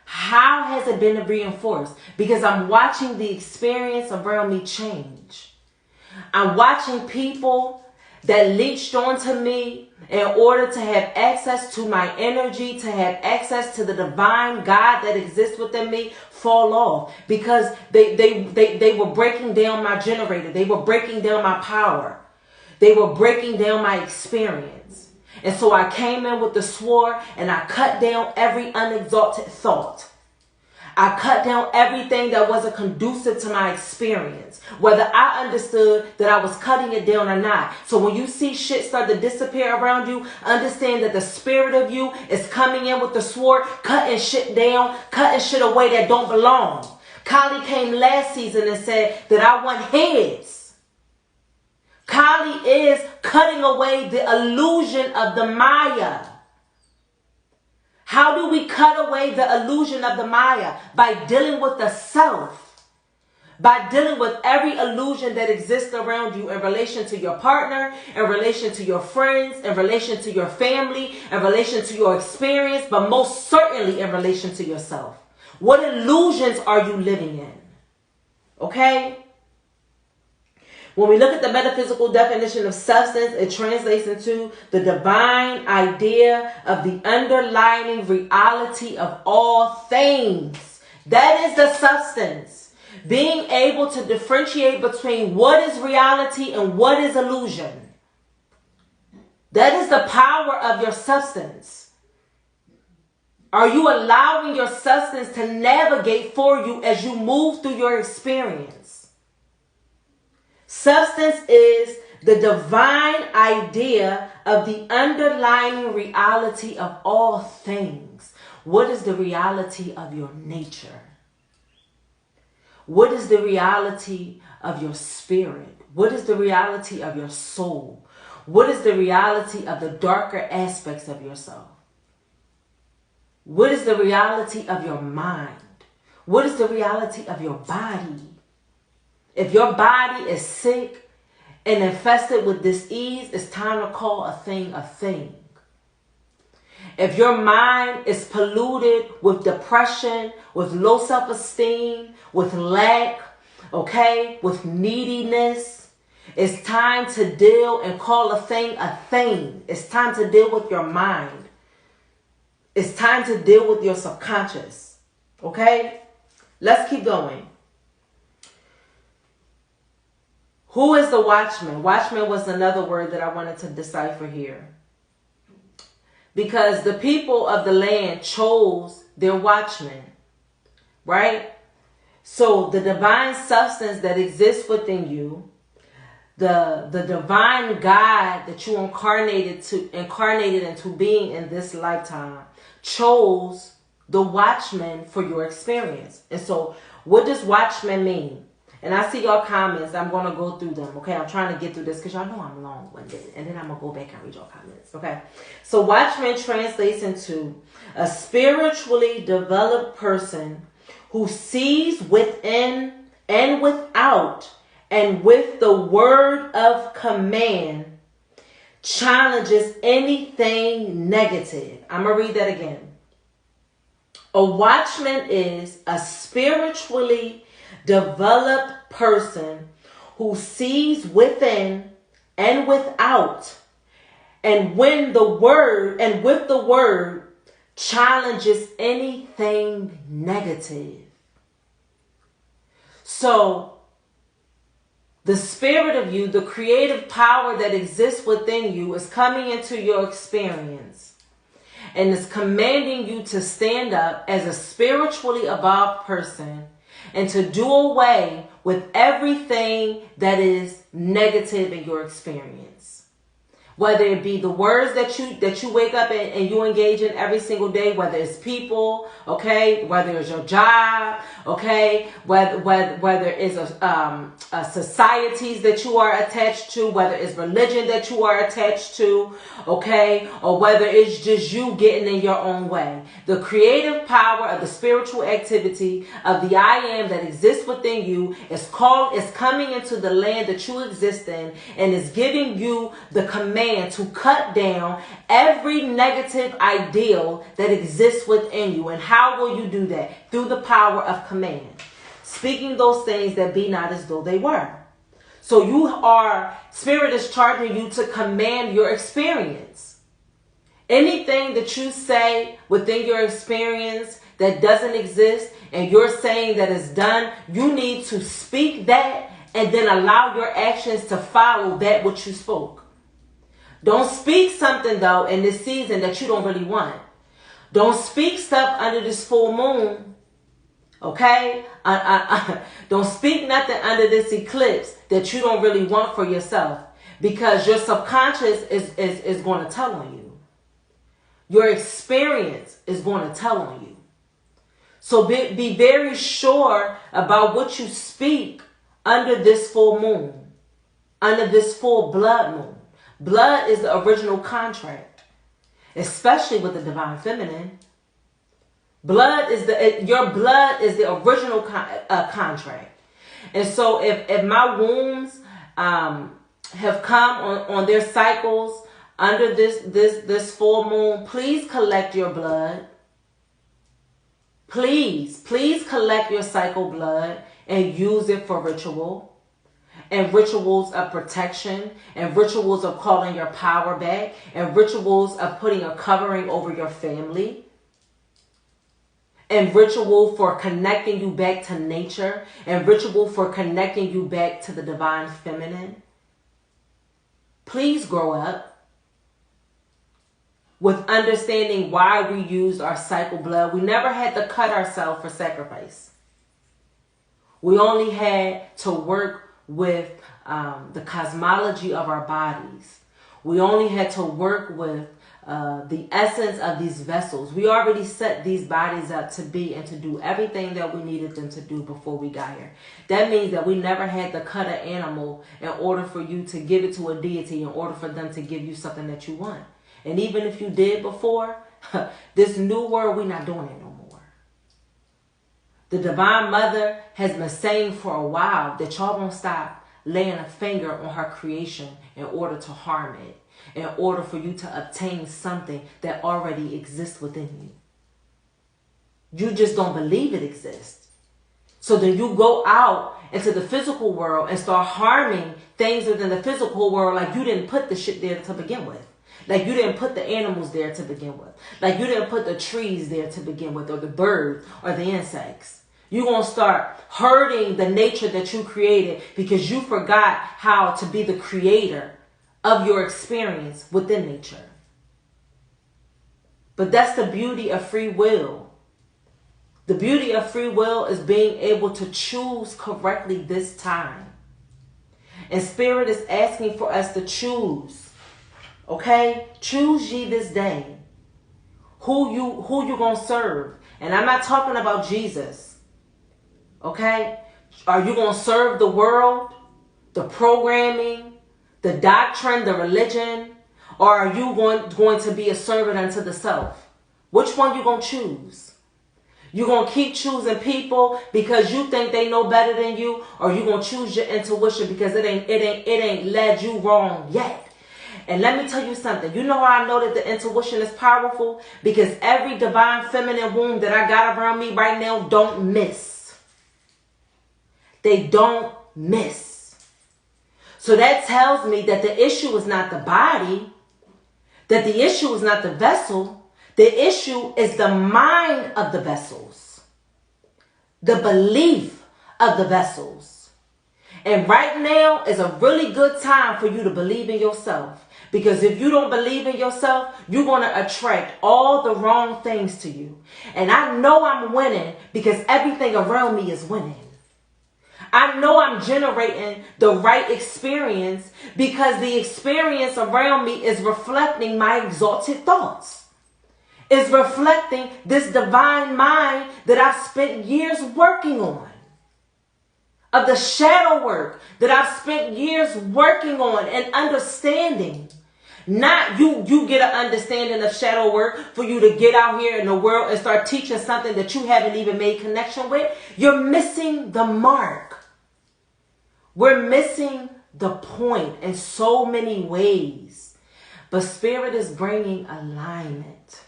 How has it been reinforced? Because I'm watching the experience around me change. I'm watching people that leached onto me in order to have access to my energy, to have access to the divine God that exists within me, fall off because they were breaking down my generator. They were breaking down my power. They were breaking down my experience. And so I came in with the sword and I cut down every unexalted thought. I cut down everything that wasn't conducive to my experience, whether I understood that I was cutting it down or not. So when you see shit start to disappear around you, understand that the spirit of you is coming in with the sword, cutting shit down, cutting shit away that don't belong. Kali came last season and said that I want heads. Kali is cutting away the illusion of the Maya. How do we cut away the illusion of the Maya? By dealing with the self. By dealing with every illusion that exists around you in relation to your partner, in relation to your friends, in relation to your family, in relation to your experience, but most certainly in relation to yourself. What illusions are you living in? Okay? When we look at the metaphysical definition of substance, it translates into the divine idea of the underlying reality of all things. That is the substance. Being able to differentiate between what is reality and what is illusion. That is the power of your substance. Are you allowing your substance to navigate for you as you move through your experience? Substance is the divine idea of the underlying reality of all things. What is the reality of your nature? What is the reality of your spirit? What is the reality of your soul? What is the reality of the darker aspects of yourself? What is the reality of your mind? What is the reality of your body? If your body is sick and infested with disease, it's time to call a thing a thing. If your mind is polluted with depression, with low self-esteem, with lack, okay, with neediness, it's time to deal and call a thing a thing. It's time to deal with your mind. It's time to deal with your subconscious. Okay? Let's keep going. Who is the watchman? Watchman was another word that I wanted to decipher here. Because the people of the land chose their watchman. Right? So the divine substance that exists within you, the divine God that you incarnated into being in this lifetime, chose the watchman for your experience. And so what does watchman mean? And I see your comments. I'm going to go through them. Okay. I'm trying to get through this because y'all know I'm long-winded. And then I'm going to go back and read your comments. Okay. So watchman translates into a spiritually developed person who sees within and without, and with the word of command, challenges anything negative. I'm going to read that again. A watchman is a spiritually developed person who sees within and without, and with the word challenges anything negative. So the spirit of you, the creative power that exists within you, is coming into your experience and is commanding you to stand up as a spiritually evolved person and to do away with everything that is negative in your experience. Whether it be the words that you wake up and you engage in every single day, whether it's people, okay, whether it's your job, okay, whether it's a societies that you are attached to, whether it's religion that you are attached to, okay, or whether it's just you getting in your own way. The creative power of the spiritual activity of the I am that exists within you is coming into the land that you exist in, and is giving you the command to cut down every negative ideal that exists within you. And how will you do that? Through the power of command. Speaking those things that be not as though they were. So Spirit is charging you to command your experience. Anything that you say within your experience that doesn't exist and you're saying that it's done, you need to speak that and then allow your actions to follow that which you spoke. Don't speak something, though, in this season that you don't really want. Don't speak stuff under this full moon, okay? Don't speak nothing under this eclipse that you don't really want for yourself, because your subconscious is going to tell on you. Your experience is going to tell on you. So be very sure about what you speak under this full moon, under this full blood moon. Blood is the original contract, especially with the divine feminine. Your blood is the original contract. And so if my wombs have come on their cycles under this full moon, please collect your blood. Please collect your cycle blood and use it for ritual. And rituals of protection, and rituals of calling your power back, and rituals of putting a covering over your family. and ritual for connecting you back to nature, and ritual for connecting you back to the divine feminine. Please grow up with understanding why we used our cycle blood. We never had to cut ourselves for sacrifice. We only had to work with the cosmology of our bodies. We only had to work with the essence of these vessels. We already set these bodies up to be and to do everything that we needed them to do before we got here. That means that we never had to cut an animal in order for you to give it to a deity, in order for them to give you something that you want. And even if you did before, this new world, we're not doing it no more. The Divine Mother has been saying for a while that y'all won't stop laying a finger on her creation in order to harm it, in order for you to obtain something that already exists within you. You just don't believe it exists. So then you go out into the physical world and start harming things within the physical world like you didn't put the shit there to begin with. Like you didn't put the animals there to begin with. Like you didn't put the trees there to begin with, or the birds, or the insects. You're going to start hurting the nature that you created because you forgot how to be the creator of your experience within nature. But that's the beauty of free will. The beauty of free will is being able to choose correctly this time. And Spirit is asking for us to choose. Okay? Choose ye this day who you going to serve. And I'm not talking about Jesus. Okay? Are you going to serve the world, the programming, the doctrine, the religion? Or are you going to be a servant unto the self? Which one you going to choose? You going to keep choosing people because you think they know better than you? Or you going to choose your intuition because it ain't led you wrong yet? And let me tell you something. You know how I know that the intuition is powerful? Because every divine feminine womb that I got around me right now don't miss. They don't miss. So that tells me that the issue is not the body, that the issue is not the vessel. The issue is the mind of the vessels, the belief of the vessels. And right now is a really good time for you to believe in yourself. Because if you don't believe in yourself, you're going to attract all the wrong things to you. And I know I'm winning because everything around me is winning. I know I'm generating the right experience because the experience around me is reflecting my exalted thoughts. It's reflecting this divine mind that I've spent years working on. Of the shadow work that I've spent years working on and understanding. Not you get an understanding of shadow work for you to get out here in the world and start teaching something that you haven't even made connection with. You're missing the mark. We're missing the point in so many ways. But Spirit is bringing alignment.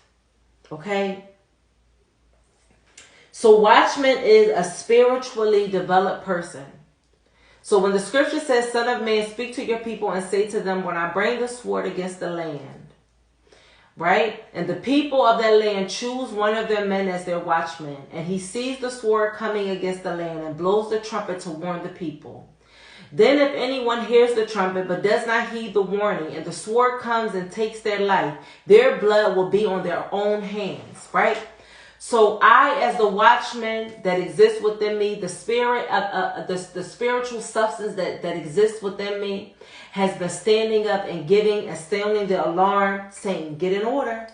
Okay? So Watchman is a spiritually developed person. So when the scripture says, Son of man, speak to your people and say to them, when I bring the sword against the land, right? And the people of that land choose one of their men as their watchman. And he sees the sword coming against the land and blows the trumpet to warn the people. Then if anyone hears the trumpet but does not heed the warning, and the sword comes and takes their life, their blood will be on their own hands, right? So I, as the watchman that exists within me, the spirit of the spiritual substance that exists within me, has been standing up and giving and sounding the alarm, saying, get in order,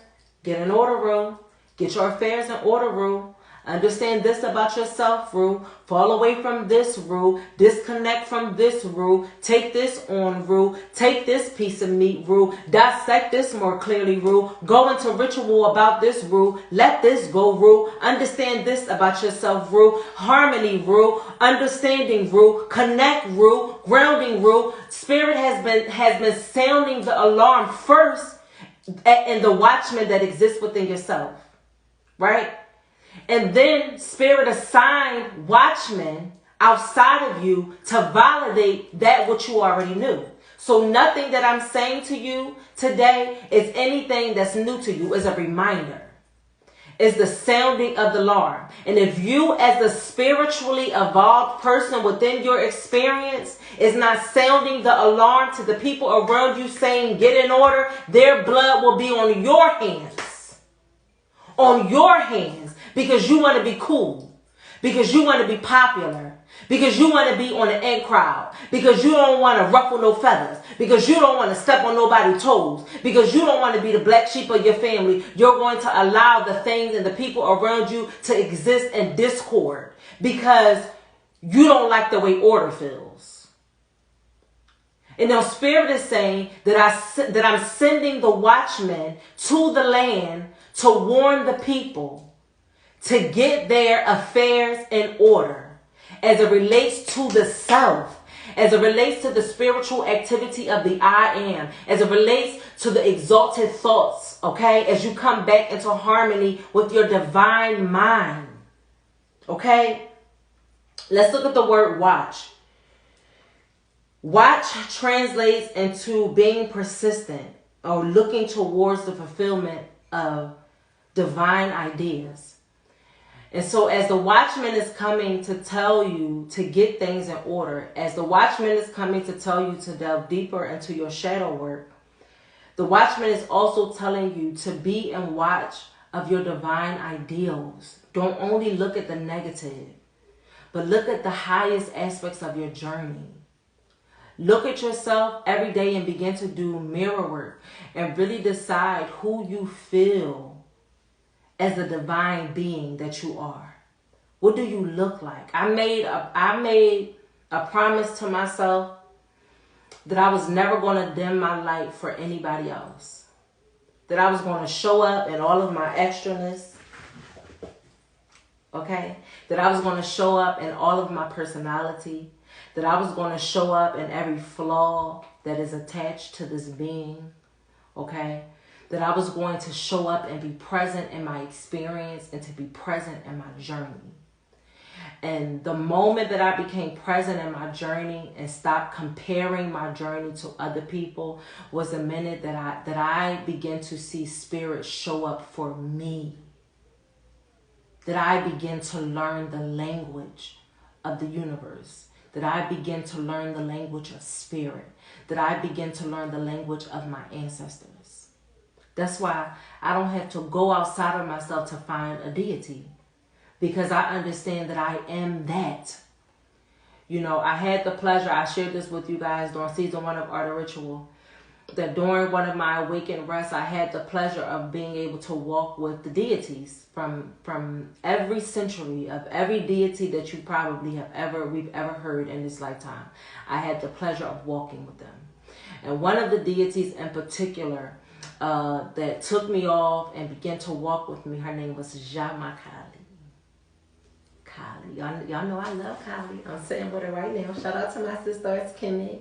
Rue, get your affairs in order, Rue. Understand this about yourself, Rue. Fall away from this, Rue. Disconnect from this, Rue. Take this on, Rue. Take this piece of meat, Rue. Dissect this more clearly, Rue. Go into ritual about this, Rue. Let this go, Rue. Understand this about yourself, Rue. Harmony, Rue. Understanding, Rue. Connect, Rue. Grounding, Rue. Spirit has been sounding the alarm first in the watchman that exists within yourself, right? And then Spirit assigned watchmen outside of you to validate that which you already knew. So nothing that I'm saying to you today is anything that's new to you. It's a reminder. is the sounding of the alarm. And if you, as the spiritually evolved person within your experience, is not sounding the alarm to the people around you saying, get in order, their blood will be on your hands. On your hands. Because you want to be cool. Because you want to be popular. Because you want to be on the in crowd. Because you don't want to ruffle no feathers. Because you don't want to step on nobody's toes. Because you don't want to be the black sheep of your family. You're going to allow the things and the people around you to exist in discord. Because you don't like the way order feels. And now Spirit is saying that I'm sending the watchmen to the land to warn the people to get their affairs in order. As it relates to the self, as it relates to the spiritual activity of the I am, as it relates to the exalted thoughts, okay? As you come back into harmony with your divine mind, okay? Let's look at the word watch. Watch translates into being persistent or looking towards the fulfillment of divine ideas. And so as the watchman is coming to tell you to get things in order, as the watchman is coming to tell you to delve deeper into your shadow work, the watchman is also telling you to be in watch of your divine ideals. Don't only look at the negative, but look at the highest aspects of your journey. Look at yourself every day and begin to do mirror work and really decide who you feel as the divine being that you are. What do you look like? I made a promise to myself that I was never going to dim my light for anybody else. That I was going to show up in all of my extraness. Okay? That I was going to show up in all of my personality. That I was going to show up in every flaw that is attached to this being. Okay? That I was going to show up and be present in my experience and to be present in my journey. And the moment that I became present in my journey and stopped comparing my journey to other people was the minute that I began to see Spirit show up for me. That I began to learn the language of the universe. That I began to learn the language of Spirit. That I began to learn the language of my ancestors. That's why I don't have to go outside of myself to find a deity. Because I understand that I am that. You know, I had the pleasure, I shared this with you guys during season 1 of Art of Ritual, that during one of my awakened rests, I had the pleasure of being able to walk with the deities from every century of every deity that you probably we've ever heard in this lifetime. I had the pleasure of walking with them. And one of the deities in particular that took me off and began to walk with me, her name was Jama Kali. Y'all know I love Kali. I'm sitting with her right now. Shout out to my sisters, Kimmy.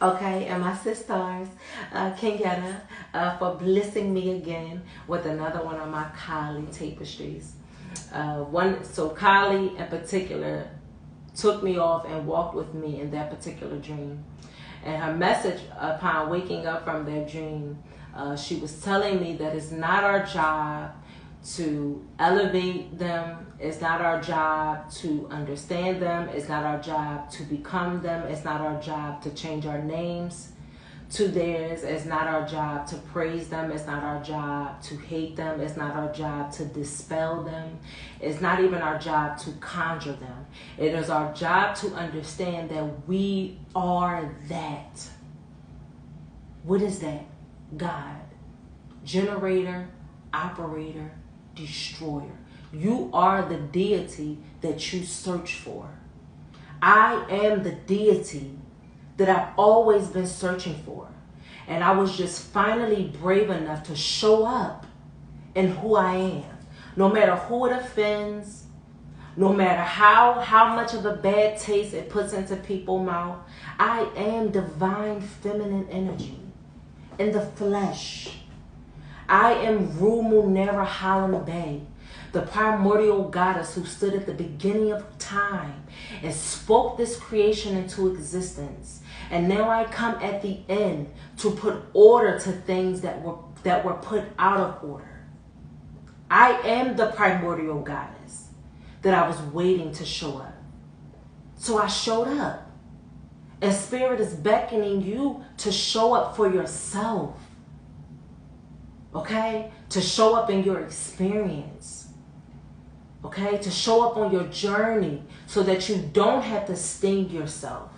Okay, and my sisters, Kenyatta, for blessing me again with another one of my Kali tapestries. So Kali in particular took me off and walked with me in that particular dream. And her message upon waking up from that dream, she was telling me that it's not our job to elevate them. It's not our job to understand them. It's not our job to become them. It's not our job to change our names to theirs. It's not our job to praise them. It's not our job to hate them. It's not our job to dispel them. It's not even our job to conjure them. It is our job to understand that we are that. What is that? God. Generator, operator, destroyer. You are the deity that you search for. I am the deity that I've always been searching for. And I was just finally brave enough to show up in who I am. No matter who it offends, no matter how much of a bad taste it puts into people's mouth, I am divine feminine energy in the flesh. I am Rumunera Halam Bay, the primordial goddess who stood at the beginning of time and spoke this creation into existence. And now I come at the end to put order to things that were put out of order. I am the primordial goddess that I was waiting to show up. So I showed up. And Spirit is beckoning you to show up for yourself. Okay? To show up in your experience. Okay? To show up on your journey so that you don't have to sting yourself.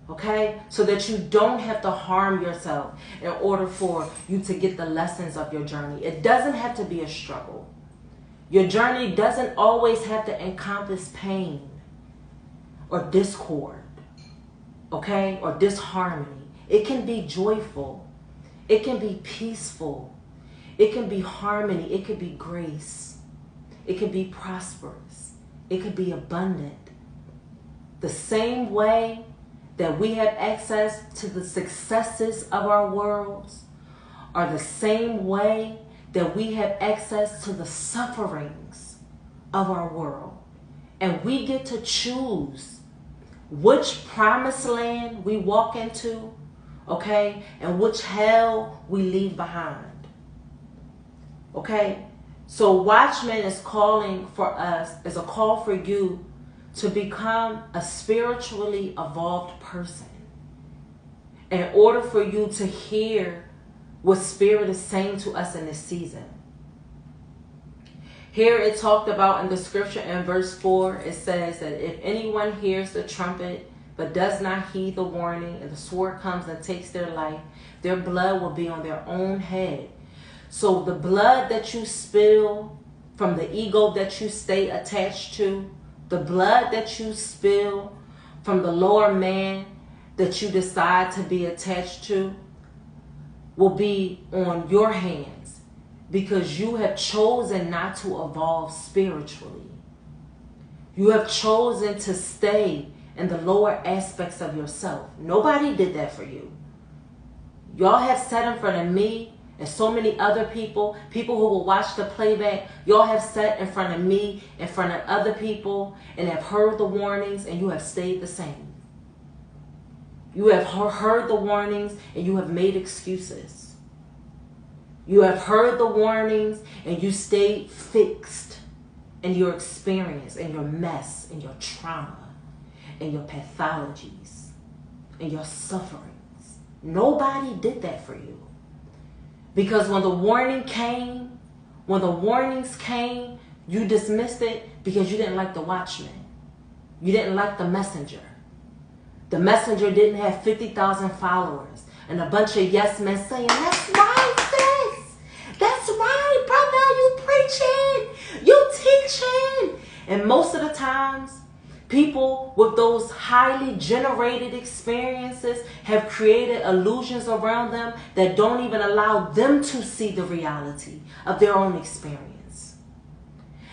Okay? So that you don't have to harm yourself in order for you to get the lessons of your journey. It doesn't have to be a struggle. Your journey doesn't always have to encompass pain or discord. Okay? Or disharmony. It can be joyful. It can be peaceful. It can be harmony. It can be grace. It can be prosperous. It can be abundant. The same way that we have access to the successes of our worlds are the same way that we have access to the sufferings of our world. And we get to choose which promised land we walk into, okay, and which hell we leave behind. Okay? So Watchman is calling for us, is a call for you to become a spiritually evolved person. In order for you to hear what Spirit is saying to us in this season. Here it talked about in the scripture in verse 4, it says that if anyone hears the trumpet but does not heed the warning, and the sword comes and takes their life, their blood will be on their own head. So the blood that you spill from the ego that you stay attached to, the blood that you spill from the lower man that you decide to be attached to will be on your hands because you have chosen not to evolve spiritually. You have chosen to stay in the lower aspects of yourself. Nobody did that for you. Y'all have sat in front of me and so many other people who will watch the playback. Y'all have sat in front of me, in front of other people, and have heard the warnings, and you have stayed the same. You have heard the warnings, and you have made excuses. You have heard the warnings, and you stayed fixed in your experience, in your mess, in your trauma, in your pathologies, in your sufferings. Nobody did that for you. Because when the warnings came, you dismissed it because you didn't like the watchman. You didn't like the messenger. The messenger didn't have 50,000 followers and a bunch of yes men saying, that's right, sis. That's right, brother. You preaching. You teaching. And most of the times, people with those highly generated experiences have created illusions around them that don't even allow them to see the reality of their own experience.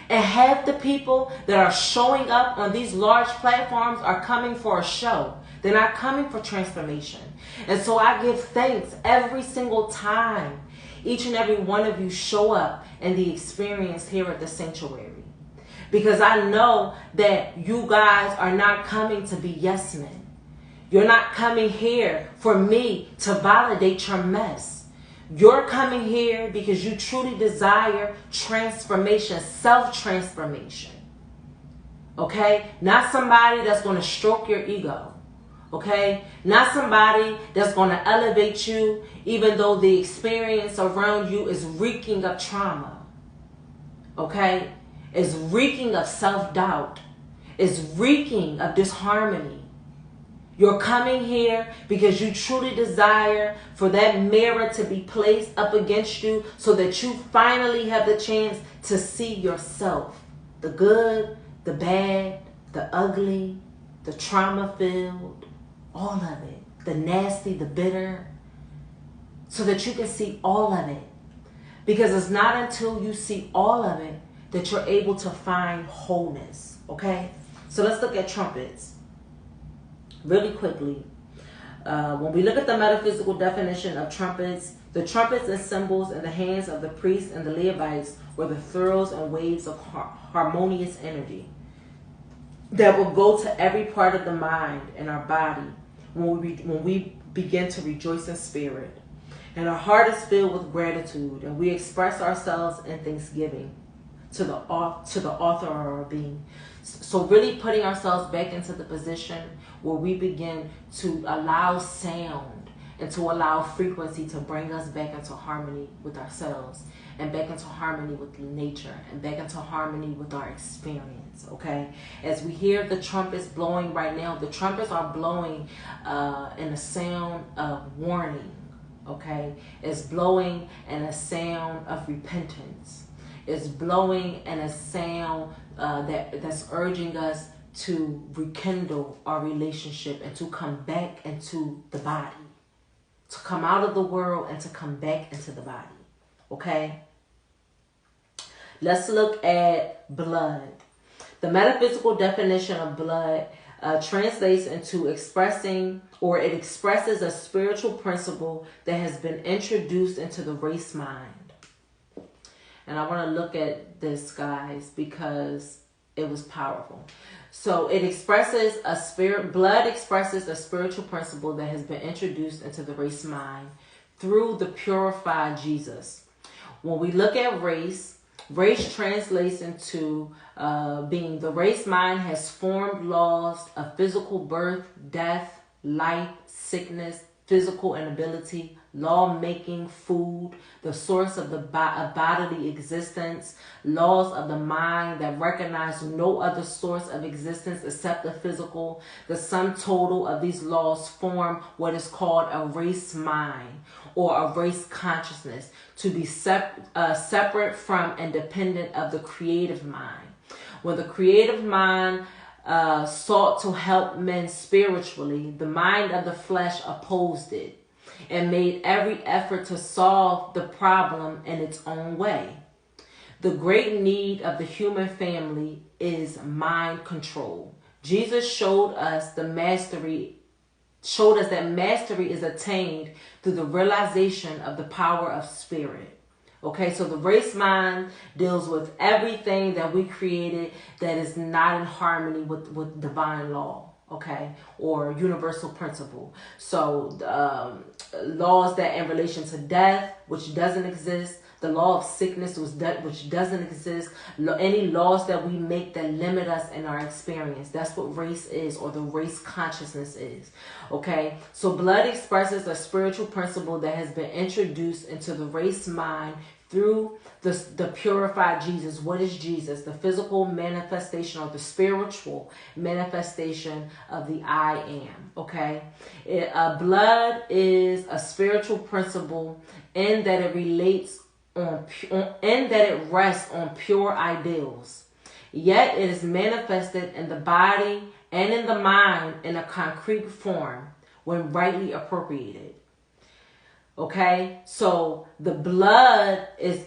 And half the people that are showing up on these large platforms are coming for a show. They're not coming for transformation. And so I give thanks every single time each and every one of you show up in the experience here at the sanctuary. Because I know that you guys are not coming to be yes men. You're not coming here for me to validate your mess. You're coming here because you truly desire transformation, self-transformation. Okay? Not somebody that's going to stroke your ego. Okay? Not somebody that's going to elevate you even though the experience around you is reeking of trauma. Okay? Is reeking of self-doubt, is reeking of disharmony. You're coming here because you truly desire for that mirror to be placed up against you so that you finally have the chance to see yourself. The good, the bad, the ugly, the trauma-filled, all of it. The nasty, the bitter. So that you can see all of it. Because it's not until you see all of it that you're able to find wholeness, okay? So let's look at trumpets really quickly. When we look at the metaphysical definition of trumpets, the trumpets and cymbals in the hands of the priests and the Levites were the thrills and waves of harmonious energy that will go to every part of the mind and our body when we begin to rejoice in spirit. And our heart is filled with gratitude, and we express ourselves in thanksgiving to the author of our being. So really putting ourselves back into the position where we begin to allow sound and to allow frequency to bring us back into harmony with ourselves, and back into harmony with nature, and back into harmony with our experience, okay? As we hear the trumpets blowing right now, the trumpets are blowing in a sound of warning, okay? It's blowing in a sound of repentance. It's blowing in a sound that's urging us to rekindle our relationship and to come back into the body, to come out of the world and to come back into the body, okay? Let's look at blood. The metaphysical definition of blood translates into expressing, or it expresses a spiritual principle that has been introduced into the race mind. And I want to look at this, guys, because it was powerful. So it expresses blood expresses a spiritual principle that has been introduced into the race mind through the purified Jesus. When we look at race translates into being the race mind has formed laws of physical birth, death, life, sickness, physical inability, law-making, food, the source of the bodily existence, laws of the mind that recognize no other source of existence except the physical. The sum total of these laws form what is called a race mind, or a race consciousness, to be separate from and dependent of the creative mind. When the creative mind sought to help men spiritually, the mind of the flesh opposed it and made every effort to solve the problem in its own way. The great need of the human family is mind control. Jesus showed us that mastery is attained through the realization of the power of spirit. Okay, so the race mind deals with everything that we created that is not in harmony with divine law, okay, or universal principle. So laws that in relation to death, which doesn't exist, the law of sickness, which doesn't exist, any laws that we make that limit us in our experience. That's what race is, or the race consciousness is. Okay, so blood expresses a spiritual principle that has been introduced into the race mind through the purified Jesus. What is Jesus? The physical manifestation, or the spiritual manifestation of the I am. Okay, blood is a spiritual principle in that it rests on pure ideals, yet it is manifested in the body and in the mind in a concrete form when rightly appropriated. Okay, so the blood is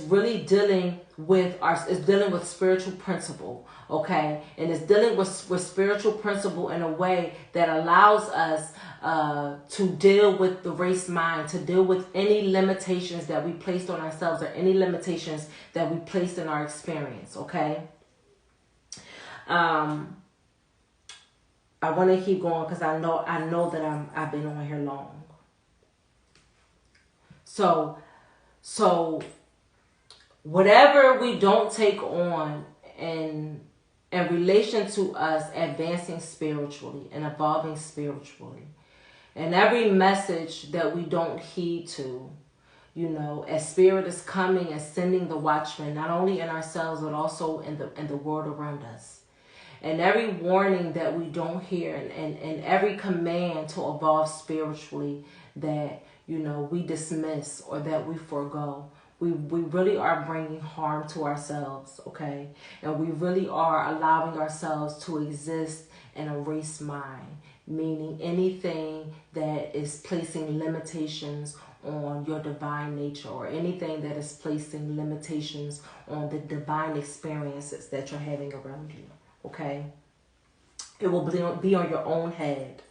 really dealing with spiritual principle. Okay, and it's dealing with spiritual principle in a way that allows us to deal with the race mind, to deal with any limitations that we placed on ourselves, or any limitations that we placed in our experience. Okay, I want to keep going because I know that I've been on here long. So whatever we don't take on in relation to us advancing spiritually and evolving spiritually, and every message that we don't heed to, as spirit is coming and sending the watchman, not only in ourselves but also in the world around us, and every warning that we don't hear, and every command to evolve spiritually that we dismiss or that we forego, we really are bringing harm to ourselves, okay? And we really are allowing ourselves to exist in a race mind, meaning anything that is placing limitations on your divine nature, or anything that is placing limitations on the divine experiences that you're having around you, okay? It will be on your own head.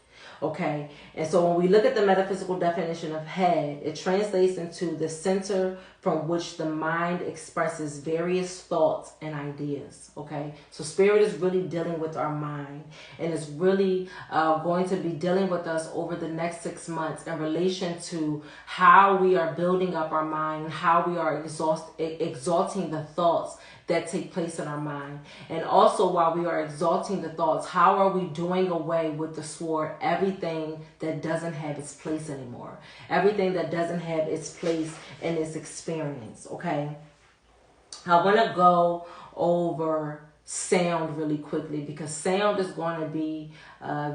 Okay, and so when we look at the metaphysical definition of head, it translates into the center from which the mind expresses various thoughts and ideas. Okay, so spirit is really dealing with our mind, and it's really going to be dealing with us over the next 6 months in relation to how we are building up our mind, how we are exalting the thoughts that take place in our mind. And also, while we are exalting the thoughts, how are we doing away with the sword, everything that doesn't have its place anymore, everything that doesn't have its place in its experience. Okay, I want to go over sound really quickly, because sound is going to be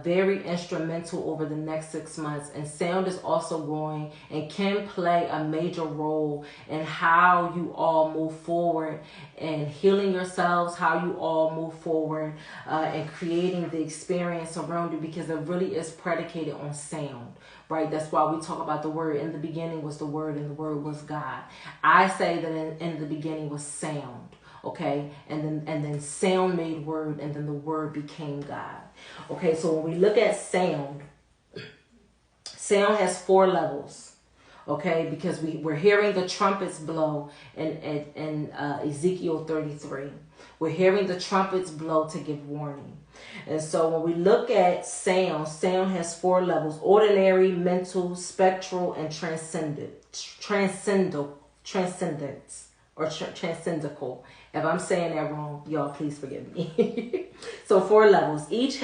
very instrumental over the next 6 months, and sound is also going and can play a major role in how you all move forward and healing yourselves, how you all move forward and creating the experience around you, because it really is predicated on sound. Right, that's why we talk about the word. In the beginning was the word, and the word was God. I say that in the beginning was sound. Okay, and then sound made word, and then the word became God. Okay, so when we look at sound, sound has 4 levels. Okay, because we're hearing the trumpets blow in Ezekiel 33. We're hearing the trumpets blow to give warning. And so when we look at sound, sound has 4 levels: ordinary, mental, spectral, and transcendental. If I'm saying that wrong, y'all please forgive me. So 4 levels, each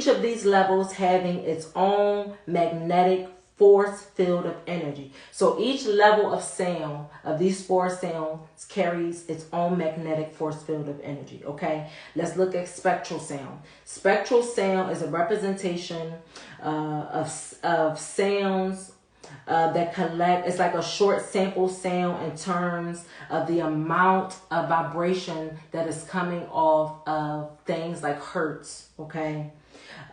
of these levels having its own magnetic force field of energy. So each level of sound, of these 4 sounds, carries its own magnetic force field of energy. Okay, let's look at spectral sound. Spectral sound is a representation of sounds that collect. It's like a short sample sound in terms of the amount of vibration that is coming off of things like hertz. Okay,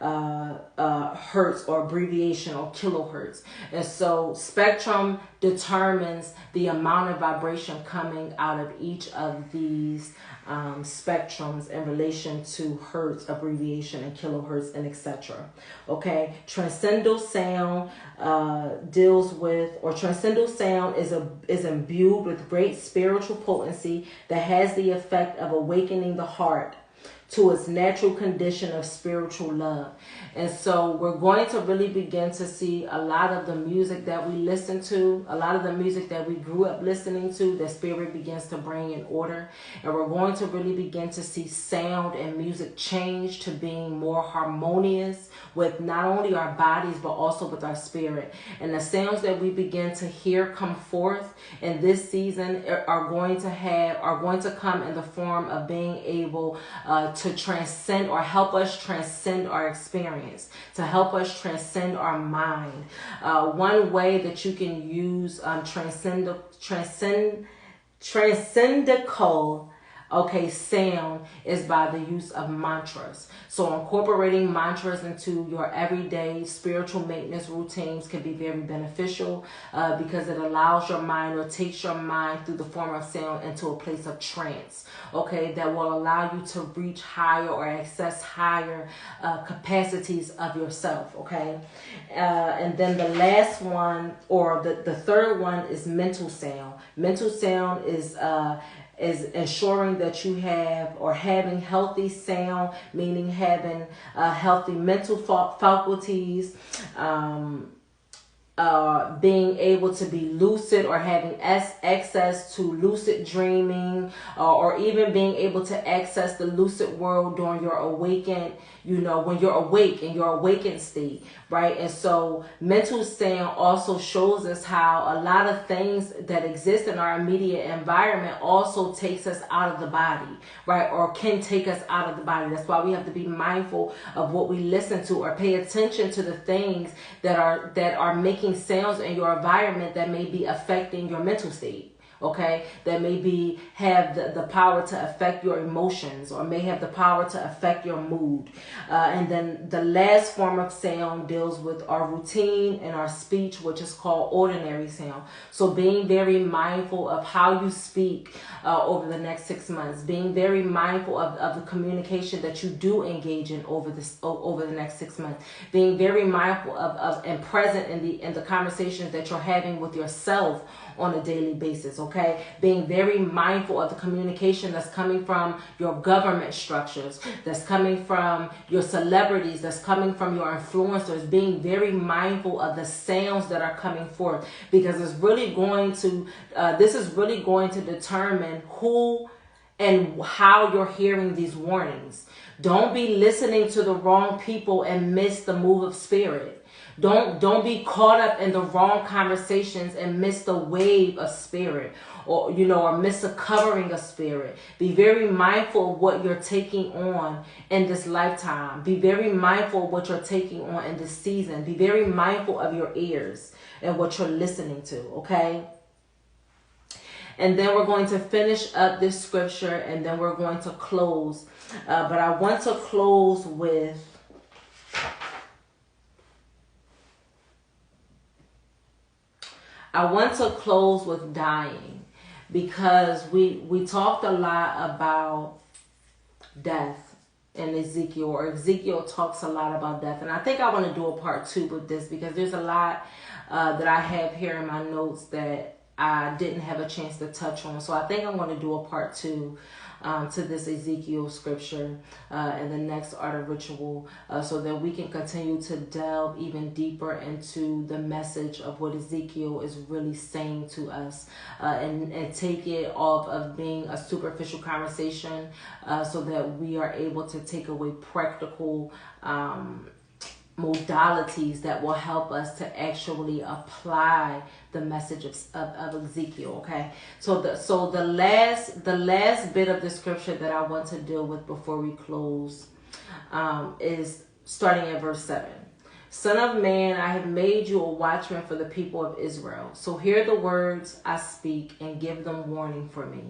hertz, or abbreviation, or kilohertz. And so spectrum determines the amount of vibration coming out of each of these spectrums in relation to hertz, abbreviation, and kilohertz, and etc. Okay, transcendental sound transcendental sound is imbued with great spiritual potency that has the effect of awakening the heart to its natural condition of spiritual love. And so we're going to really begin to see a lot of the music that we listen to, a lot of the music that we grew up listening to, that spirit begins to bring in order. And we're going to really begin to see sound and music change to being more harmonious with not only our bodies, but also with our spirit. And the sounds that we begin to hear come forth in this season are going to come in the form of being able to transcend, or help us transcend our experience, to help us transcend our mind. One way that you can use transcendental sound is by the use of mantras. So incorporating mantras into your everyday spiritual maintenance routines can be very beneficial because it allows your mind, or takes your mind through the form of sound into a place of trance. Okay, that will allow you to reach higher or access higher capacities of yourself. Okay, and then the last one, or the third one, is mental sound. Mental sound is ensuring that you have, or having healthy sound, meaning having healthy mental faculties, being able to be lucid, or having access to lucid dreaming, or even being able to access the lucid world during your awakened, when you're awake, in your awakened state, right? And so mental sound also shows us how a lot of things that exist in our immediate environment also takes us out of the body, right? Or can take us out of the body. That's why we have to be mindful of what we listen to, or pay attention to the things that are making sounds in your environment that may be affecting your mental state. okay, that maybe have the power to affect your emotions, or may have the power to affect your mood. And then the last form of sound deals with our routine and our speech, which is called ordinary sound. So being very mindful of how you speak over the next 6 months, being very mindful of the communication that you do engage in over the next 6 months, being very mindful of and present in the conversations that you're having with yourself on a daily basis, okay? Being very mindful of the communication that's coming from your government structures, that's coming from your celebrities, that's coming from your influencers, being very mindful of the sounds that are coming forth, because it's really going to, this is really going to determine who and how you're hearing these warnings. Don't be listening to the wrong people and miss the move of spirit. Don't be caught up in the wrong conversations and miss the wave of spirit, or miss a covering of spirit. Be very mindful of what you're taking on in this lifetime. Be very mindful of what you're taking on in this season. Be very mindful of your ears and what you're listening to, okay? And then we're going to finish up this scripture, and then we're going to close. But I want to close with dying, because we talked a lot about death in Ezekiel, or Ezekiel talks a lot about death. And I think I want to do a part 2 with this, because there's a lot that I have here in my notes that I didn't have a chance to touch on. So I think I'm going to do a part 2 to this Ezekiel scripture and the next art of ritual, so that we can continue to delve even deeper into the message of what Ezekiel is really saying to us, and take it off of being a superficial conversation, so that we are able to take away practical modalities that will help us to actually apply the message of Ezekiel. Okay, so the last bit of the scripture that I want to deal with before we close is starting at verse 7. Son of man, I have made you a watchman for the people of Israel. So hear the words I speak and give them warning for me.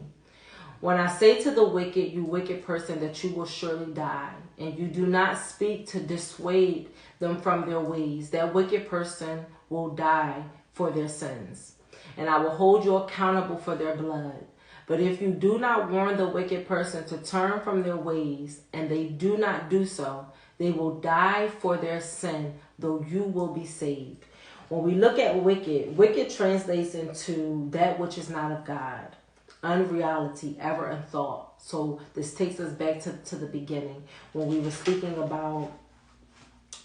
When I say to the wicked, you wicked person, that you will surely die, and you do not speak to dissuade them from their ways, that wicked person will die for their sins, and I will hold you accountable for their blood. But if you do not warn the wicked person to turn from their ways, and they do not do so, they will die for their sin, though you will be saved. When we look at wicked translates into that which is not of God, unreality, ever in thought. So this takes us back to the beginning, when we were speaking about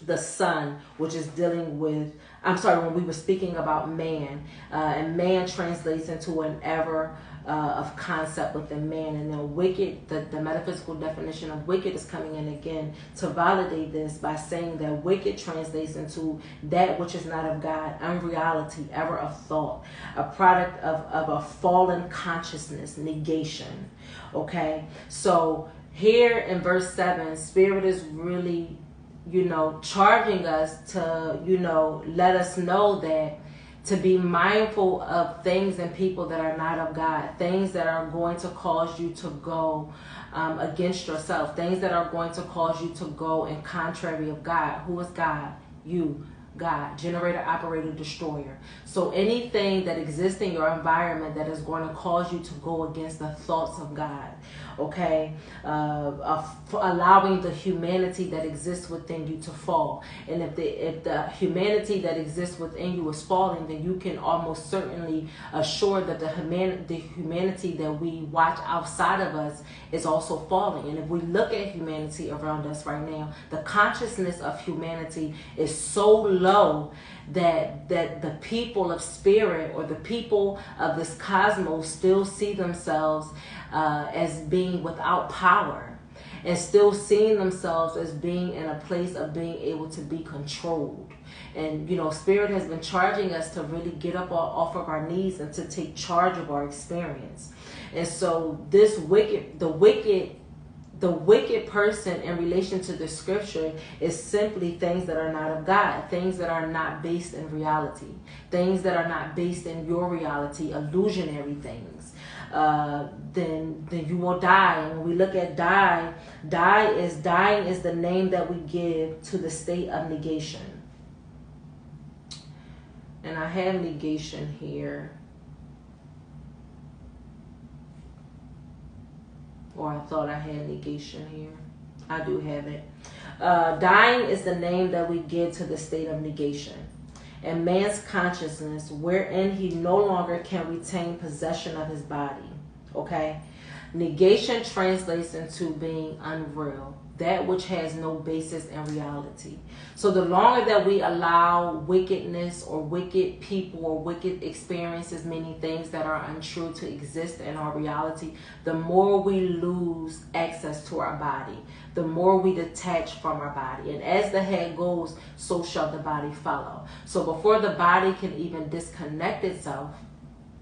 the sun, which is dealing with, when we were speaking about man, and man translates into an ever of concept within man. And then wicked, the metaphysical definition of wicked is coming in again to validate this by saying that wicked translates into that which is not of God, unreality, ever of thought, a product of a fallen consciousness, negation. Okay, so here in verse 7, Spirit is really charging us to, let us know that to be mindful of things and people that are not of God, things that are going to cause you to go against yourself, things that are going to cause you to go in contrary of God. Who is God? You, God, generator, operator, destroyer. So anything that exists in your environment that is going to cause you to go against the thoughts of God, okay, allowing the humanity that exists within you to fall. And if the humanity that exists within you is falling, then you can almost certainly assure that the humanity that we watch outside of us is also falling. And if we look at humanity around us right now, the consciousness of humanity is so low that the people of spirit, or the people of this cosmos, still see themselves as being without power, and still seeing themselves as being in a place of being able to be controlled. And Spirit has been charging us to really get up off of our knees and to take charge of our experience. And so the wicked the wicked person in relation to the scripture is simply things that are not of God, things that are not based in reality, things that are not based in your reality, illusionary things. Then you will die. And when we look at dying is the name that we give to the state of negation. And I have negation here. Or I thought I had negation here. I do have it. Dying is the name that we give to the state of negation. And man's consciousness, wherein he no longer can retain possession of his body. Okay? Negation translates into being unreal. That which has no basis in reality. So the longer that we allow wickedness or wicked people or wicked experiences, meaning things that are untrue, to exist in our reality, the more we lose access to our body, the more we detach from our body. And as the head goes, so shall the body follow. So before the body can even disconnect itself,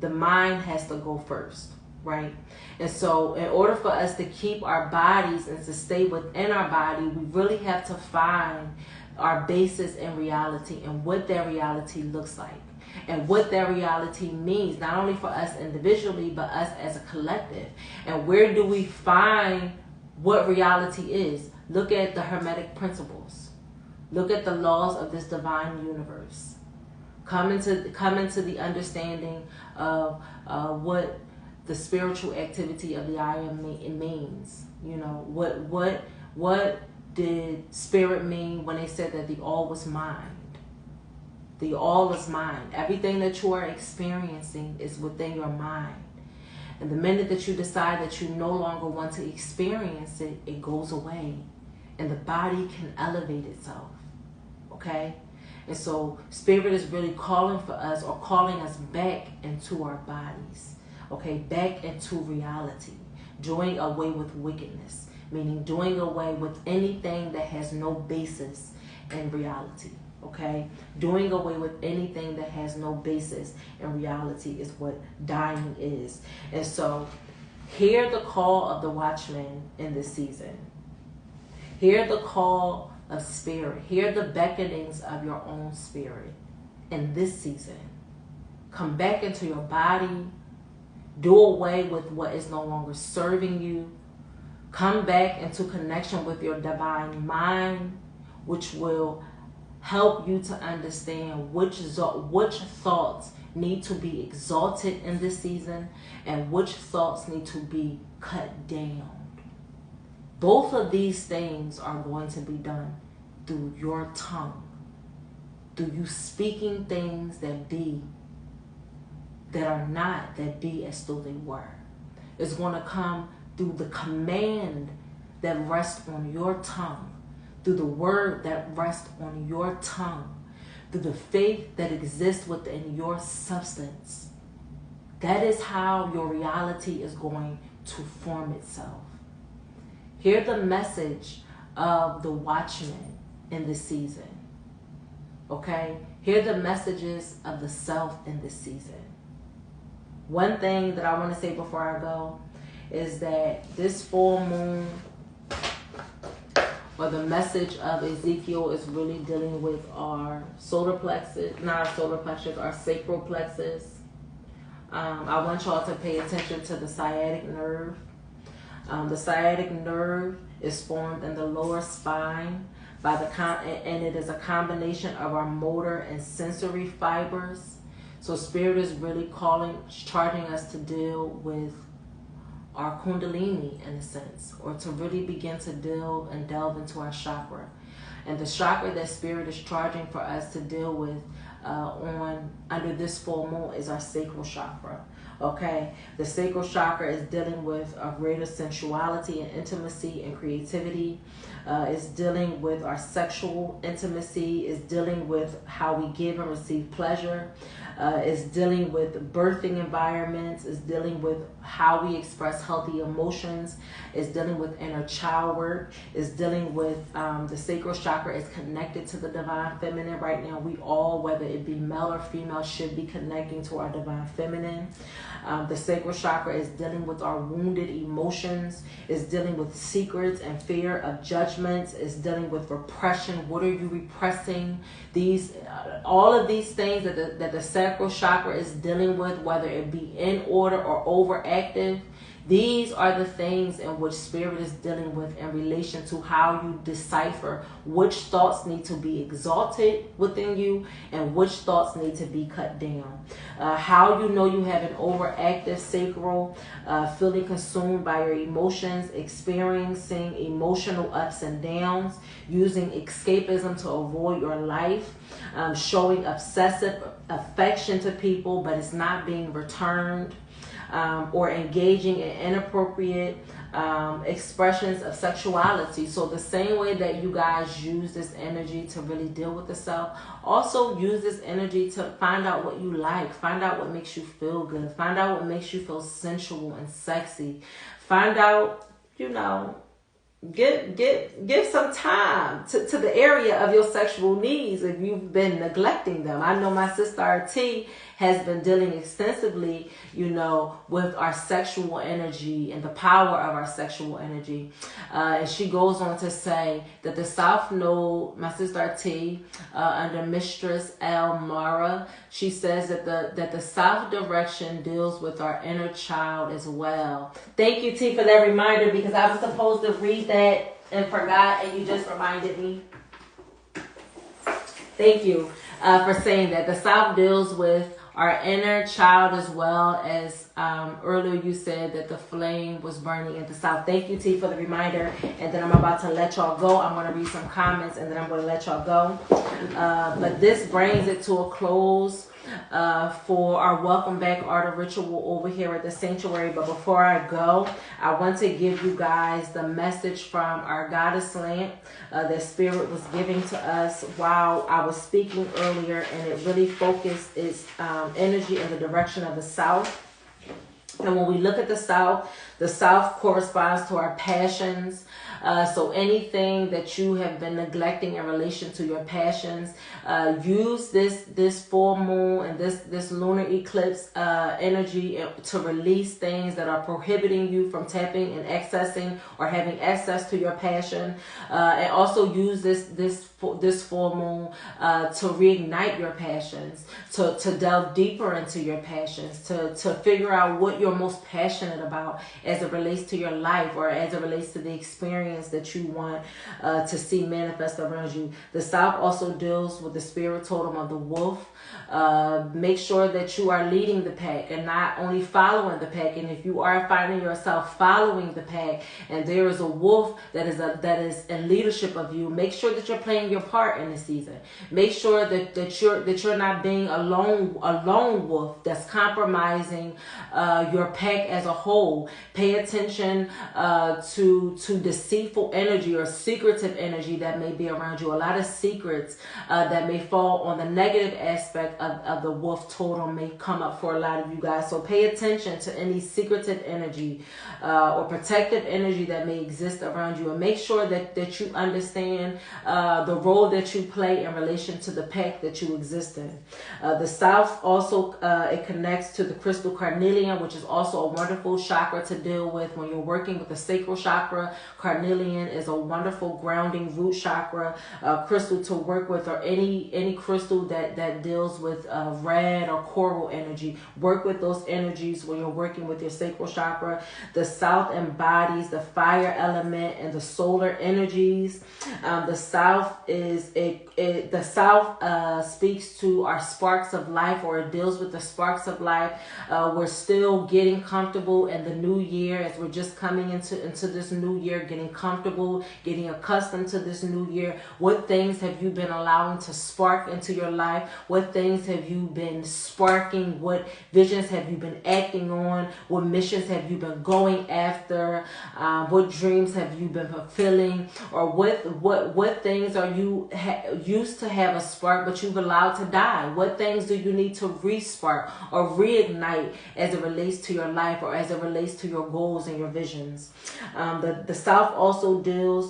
the mind has to go first. Right? And so in order for us to keep our bodies and to stay within our body, we really have to find our basis in reality and what that reality looks like and what that reality means, not only for us individually, but us as a collective. And where do we find what reality is? Look at the Hermetic principles. Look at the laws of this divine universe. Come into the understanding of what the spiritual activity of the I am means. You know, what did spirit mean when they said that the all was mind? The all is mind. Everything that you are experiencing is within your mind. And the minute that you decide that you no longer want to experience it, it goes away. And the body can elevate itself. Okay? And so spirit is really calling for us, or calling us back into our bodies. Okay, back into reality, doing away with wickedness, meaning doing away with anything that has no basis in reality. Okay, doing away with anything that has no basis in reality is what dying is. And so, hear the call of the Watchman in this season. Hear the call of spirit. Hear the beckonings of your own spirit in this season. Come back into your body. Do away with what is no longer serving you. Come back into connection with your divine mind, which will help you to understand which thoughts need to be exalted in this season and which thoughts need to be cut down. Both of these things are going to be done through your tongue, through you speaking things that are not, that be as though they were. It's going to come through the command that rests on your tongue, through the word that rests on your tongue, through the faith that exists within your substance. That is how your reality is going to form itself. Hear the message of the Watchman in this season. Okay? Hear the messages of the self in this season. One thing that I want to say before I go is that this full moon, or the message of Ezekiel, is really dealing with our solar plexus, not our solar plexus, our sacral plexus. I want y'all to pay attention to the sciatic nerve. The sciatic nerve is formed in the lower spine and it is a combination of our motor and sensory fibers. So spirit is really charging us to deal with our kundalini in a sense, or to really begin to deal and delve into our chakra. And the chakra that spirit is charging for us to deal with under this full moon is our sacral chakra. Okay, the sacral chakra is dealing with a greater sensuality and intimacy and creativity. It's dealing with our sexual intimacy. It's dealing with how we give and receive pleasure. It's dealing with birthing environments. It's dealing with how we express healthy emotions. It's dealing with inner child work. It's dealing with the sacral chakra is connected to the divine feminine. Right now, we all, whether it be male or female, should be connecting to our divine feminine. The sacral chakra is dealing with our wounded emotions, is dealing with secrets and fear of judgments, is dealing with repression. What are you repressing? All of these things that the sacral chakra is dealing with, whether it be in order or overactive, these are the things in which spirit is dealing with in relation to how you decipher which thoughts need to be exalted within you and which thoughts need to be cut down. How you know you have an overactive sacral, feeling consumed by your emotions, experiencing emotional ups and downs, using escapism to avoid your life, showing obsessive affection to people but it's not being returned. Or engaging in inappropriate expressions of sexuality. So the same way that you guys use this energy to really deal with the self, also use this energy to find out what you like, find out what makes you feel good, find out what makes you feel sensual and sexy, find out, give some time to the area of your sexual needs if you've been neglecting them. I know my sister T has been dealing extensively, with our sexual energy and the power of our sexual energy. And she goes on to say that the South Node, my sister T, under Mistress L. Mara, she says that the South direction deals with our inner child as well. Thank you, T, for that reminder, because I was supposed to read that and forgot, and you just reminded me. Thank you for saying that. The South deals with our inner child as well as earlier you said that the flame was burning in the South. Thank you, T, for the reminder. And then I'm about to let y'all go. I'm going to read some comments and then I'm going to let y'all go. But this brings it to a close for our Welcome Back Art of Ritual over here at the Sanctuary. But before I go, I want to give you guys the message from our goddess lamp that Spirit was giving to us while I was speaking earlier, and it really focused its energy in the direction of the South. And when we look at the South corresponds to our passions. So anything that you have been neglecting in relation to your passions, use this full moon and this lunar eclipse energy to release things that are prohibiting you from tapping and accessing or having access to your passion. And also use this full moon to reignite your passions, to delve deeper into your passions, to figure out what you're most passionate about as it relates to your life or as it relates to the experience that you want to see manifest around you. The South also deals with the spirit totem of the wolf. Make sure that you are leading the pack and not only following the pack. And if you are finding yourself following the pack and there is a wolf that is in leadership of you, make sure that you're playing your part in this season. Make sure that you're not being a lone wolf that's compromising your pack as a whole. Pay attention to deceitful energy or secretive energy that may be around you. A lot of secrets that may fall on the negative aspect of the wolf totem may come up for a lot of you guys. So pay attention to any secretive energy or protective energy that may exist around you, and make sure that you understand the role that you play in relation to the pack that you exist in. The South also it connects to the crystal carnelian, which is also a wonderful chakra to deal with when you're working with the sacral chakra. Carnelian is a wonderful grounding root chakra crystal to work with, or any crystal that deals with red or coral energy. Work with those energies when you're working with your sacral chakra. The South embodies the fire element and the solar energies. The South the South speaks to our sparks of life, or it deals with the sparks of life. We're still getting comfortable in the new year as we're just coming into this new year, getting comfortable, getting accustomed to this new year. What things have you been allowing to spark into your life? What things have you been sparking? What visions have you been acting on? What missions have you been going after? What dreams have you been fulfilling? Or what things are you used to have a spark but you've allowed to die? What things do you need to re-spark or reignite as it relates to your life or as it relates to your goals and your visions? The South also deals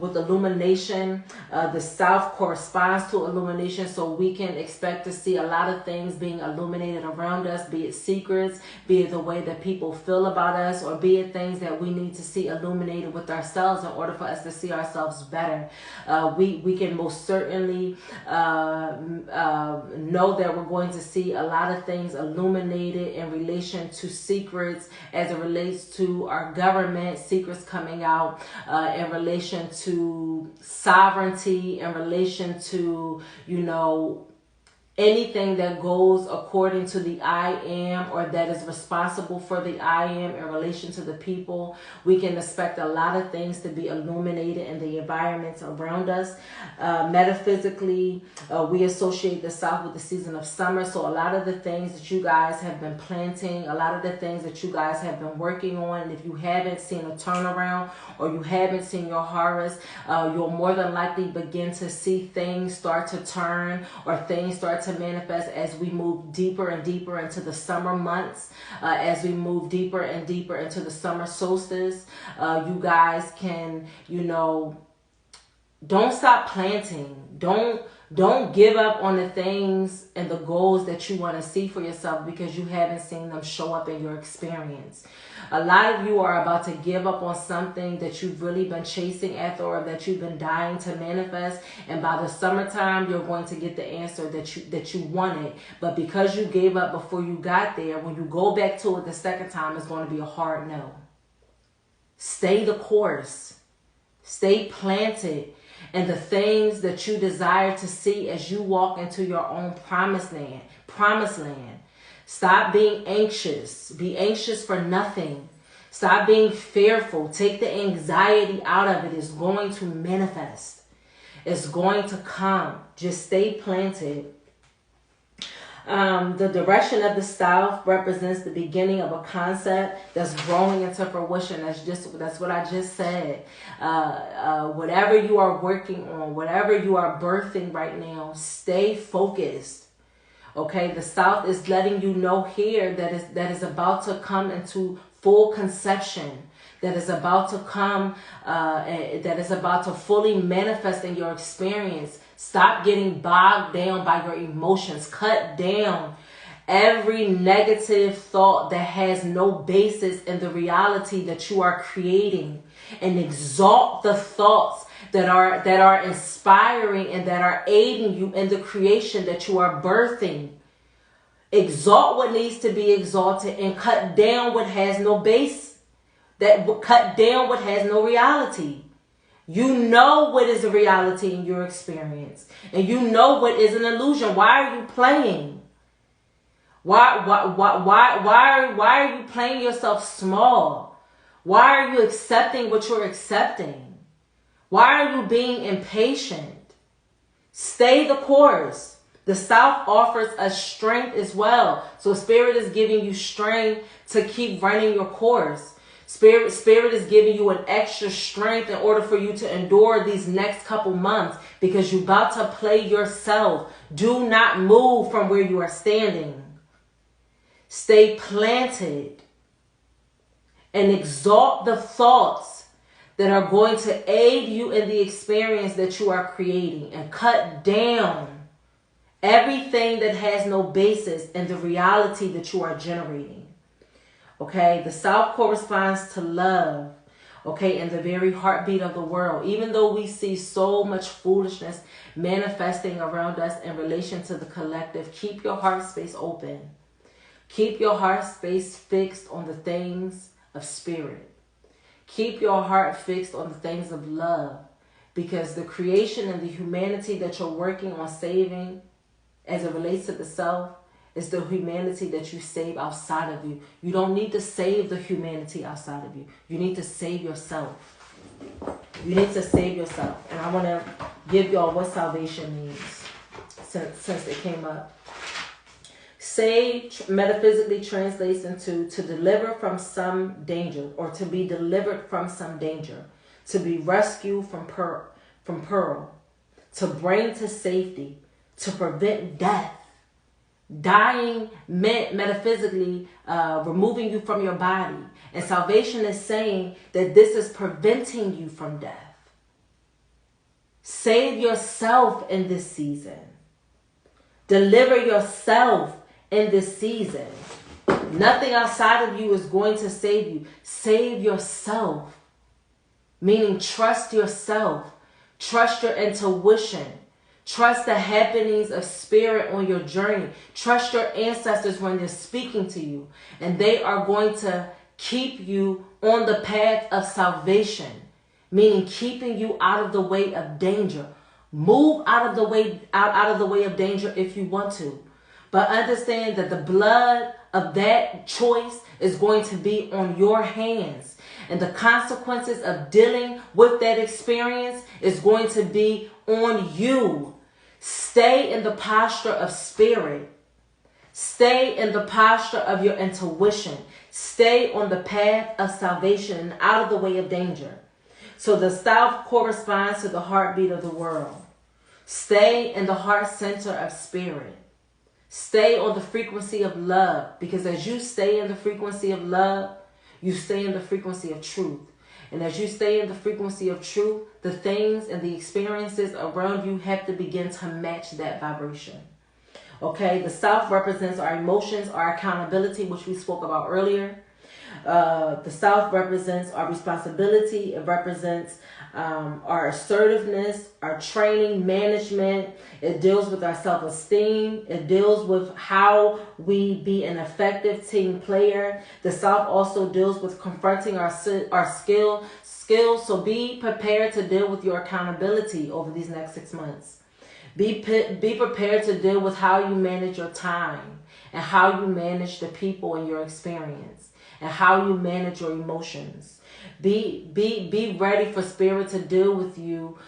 with illumination. The South corresponds to illumination, so we can expect to see a lot of things being illuminated around us, be it secrets, be it the way that people feel about us, or be it things that we need to see illuminated with ourselves in order for us to see ourselves better. We can most certainly know that we're going to see a lot of things illuminated in relation to secrets, as it relates to our government, secrets coming out in relation to sovereignty, in relation to, anything that goes according to the I am, or that is responsible for the I am in relation to the people. We can expect a lot of things to be illuminated in the environments around us. Metaphysically, we associate the South with the season of summer. So a lot of the things that you guys have been planting, a lot of the things that you guys have been working on, and if you haven't seen a turnaround or you haven't seen your harvest, you'll more than likely begin to see things start to turn, or things start to manifest as we move deeper and deeper into the summer months, as we move deeper and deeper into the summer solstice. You guys can, don't stop planting. Don't give up on the things and the goals that you want to see for yourself because you haven't seen them show up in your experience. A lot of you are about to give up on something that you've really been chasing after, or that you've been dying to manifest. And by the summertime, you're going to get the answer that you wanted. But because you gave up before you got there, when you go back to it the second time, it's going to be a hard no. Stay the course. Stay planted. And the things that you desire to see as you walk into your own promised land. Stop being anxious. Be anxious for nothing. Stop being fearful. Take the anxiety out of it. It's going to manifest. It's going to come. Just stay planted. The direction of the South represents the beginning of a concept that's growing into fruition. That's what I just said. Whatever you are working on, whatever you are birthing right now, stay focused. Okay, the South is letting you know here that is about to come into full conception. That is about to come, that is about to fully manifest in your experience. Stop getting bogged down by your emotions. Cut down every negative thought that has no basis in the reality that you are creating, and exalt the thoughts that are inspiring and that are aiding you in the creation that you are birthing. Exalt what needs to be exalted, and cut down what has no base. Cut down what has no reality. You know what is a reality in your experience, and you know what is an illusion. Why are you playing? Why are you playing yourself small? Why are you accepting what you're accepting? Why are you being impatient? Stay the course. The South offers us strength as well. So Spirit is giving you strength to keep running your course. Spirit is giving you an extra strength in order for you to endure these next couple months, because you're about to play yourself. Do not move from where you are standing. Stay planted and exalt the thoughts that are going to aid you in the experience that you are creating, and cut down everything that has no basis in the reality that you are generating. Okay, the South corresponds to love, okay, and the very heartbeat of the world. Even though we see so much foolishness manifesting around us in relation to the collective, keep your heart space open. Keep your heart space fixed on the things of spirit. Keep your heart fixed on the things of love, because the creation and the humanity that you're working on saving as it relates to the self is the humanity that you save outside of you. You don't need to save the humanity outside of you. You need to save yourself. You need to save yourself. And I want to give y'all what salvation means since it came up. Save metaphysically translates into to deliver from some danger, or to be delivered from some danger, to be rescued from peril, to bring to safety, to prevent death. Dying meant metaphysically removing you from your body. And salvation is saying that this is preventing you from death. Save yourself in this season. Deliver yourself in this season. Nothing outside of you is going to save you. Save yourself. Meaning trust yourself. Trust your intuition. Trust the happenings of spirit on your journey. Trust your ancestors when they're speaking to you. And they are going to keep you on the path of salvation. Meaning keeping you out of the way of danger. Move out of the way of danger if you want to. But understand that the blood of that choice is going to be on your hands. And the consequences of dealing with that experience is going to be on you. Stay in the posture of spirit. Stay in the posture of your intuition. Stay on the path of salvation and out of the way of danger. So the south corresponds to the heartbeat of the world. Stay in the heart center of spirit. Stay on the frequency of love, because as you stay in the frequency of love, you stay in the frequency of truth. And as you stay in the frequency of truth, the things and the experiences around you have to begin to match that vibration. Okay, the south represents our emotions, our accountability, which we spoke about earlier. The south represents our responsibility. It represents our assertiveness, our training, management. It deals with our self-esteem. It deals with how we be an effective team player. The south also deals with confronting our skills. So be prepared to deal with your accountability over these next 6 months. Be prepared to deal with how you manage your time and how you manage the people in your experience and how you manage your emotions. Be ready for spirit to deal with you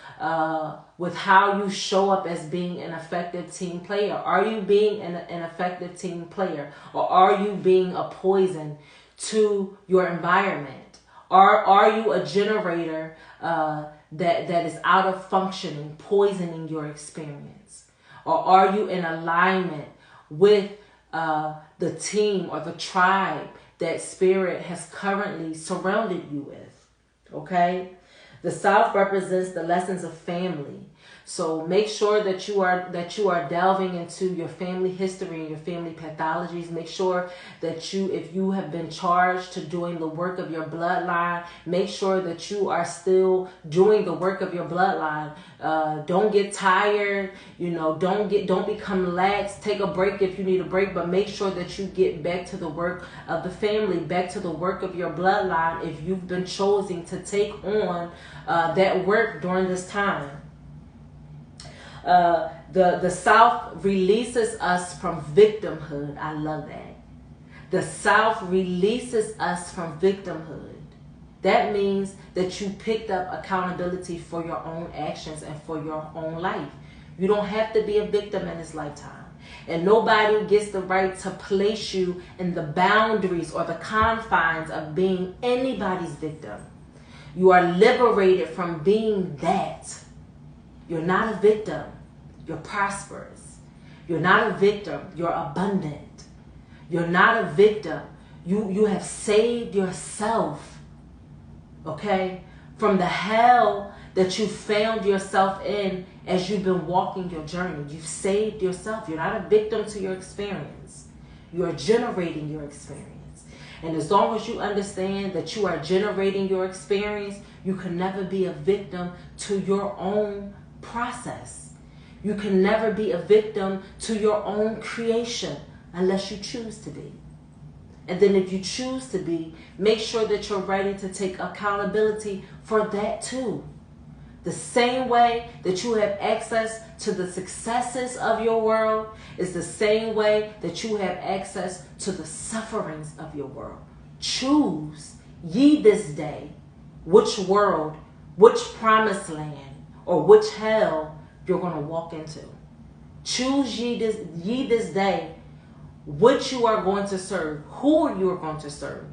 with how you show up as being an effective team player. Are you being an effective team player, or are you being a poison to your environment? Are you a generator that is out of functioning, poisoning your experience? Or are you in alignment with the team or the tribe that spirit has currently surrounded you with? Okay? The south represents the lessons of family. So make sure that you are delving into your family history and your family pathologies. Make sure that if you have been charged to doing the work of your bloodline, make sure that you are still doing the work of your bloodline. Don't get tired, don't become lax. Take a break if you need a break, but make sure that you get back to the work of the family, back to the work of your bloodline if you've been chosen to take on that work during this time. The South releases us from victimhood. I love that. The South releases us from victimhood. That means that you picked up accountability for your own actions and for your own life. You don't have to be a victim in this lifetime. And nobody gets the right to place you in the boundaries or the confines of being anybody's victim. You are liberated from being that. You're not a victim. You're prosperous. You're not a victim. You're abundant. You're not a victim. You have saved yourself, okay, from the hell that you found yourself in as you've been walking your journey. You've saved yourself. You're not a victim to your experience. You are generating your experience. And as long as you understand that you are generating your experience, you can never be a victim to your own process. You can never be a victim to your own creation unless you choose to be. And then if you choose to be, make sure that you're ready to take accountability for that too. The same way that you have access to the successes of your world is the same way that you have access to the sufferings of your world. Choose ye this day which world, which promised land, or which hell you're going to walk into. Choose ye this day which you are going to serve, who you are going to serve.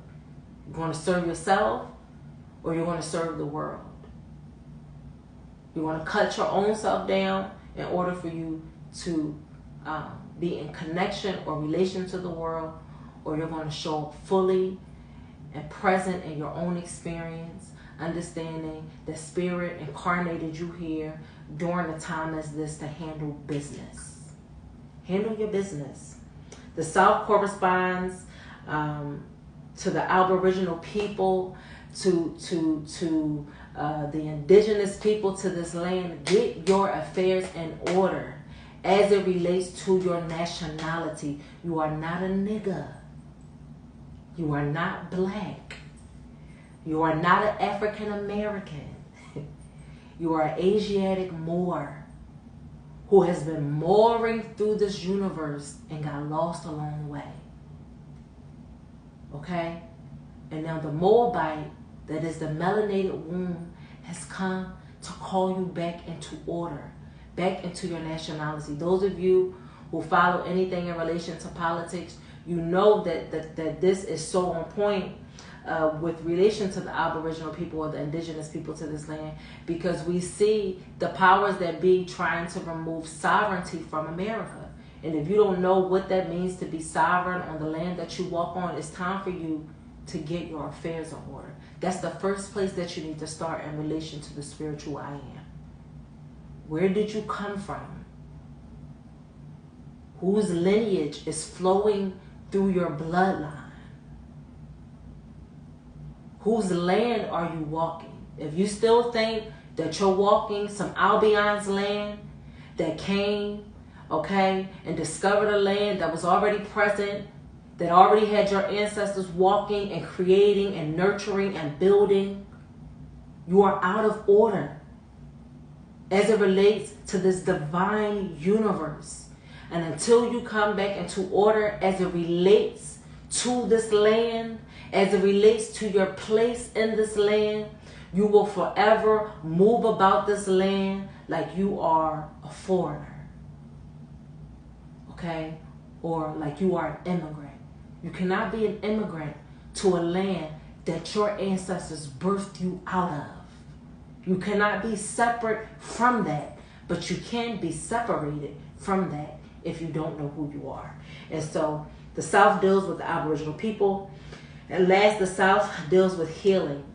You're going to serve yourself, or you're going to serve the world. You want to cut your own self down in order for you to be in connection or relation to the world, or you're going to show up fully and present in your own experience, understanding that Spirit incarnated you here during a time as this to handle business. Handle your business. The South corresponds to the Aboriginal people, to the indigenous people to this land. Get your affairs in order as it relates to your nationality. You are not a nigger. You are not black. You are not an African American. You are an Asiatic Moor who has been mooring through this universe and got lost along the way. Okay? And now the Moabite, that is the melanated womb, has come to call you back into order, back into your nationality. Those of you who follow anything in relation to politics, you know that this is so on point with relation to the Aboriginal people or the indigenous people to this land, because we see the powers that be trying to remove sovereignty from America. And if you don't know what that means to be sovereign on the land that you walk on, it's time for you to get your affairs in order. That's the first place that you need to start in relation to the spiritual I am. Where did you come from? Whose lineage is flowing through your bloodline? Whose land are you walking? If you still think that you're walking some Albion's land that came, okay, and discovered a land that was already present, that already had your ancestors walking and creating and nurturing and building, you are out of order as it relates to this divine universe. And until you come back into order as it relates to this land, as it relates to your place in this land, you will forever move about this land like you are a foreigner. Okay? Or like you are an immigrant. You cannot be an immigrant to a land that your ancestors birthed you out of. You cannot be separate from that, but you can be separated from that if you don't know who you are. And so the South deals with the Aboriginal people. And last, the South deals with healing.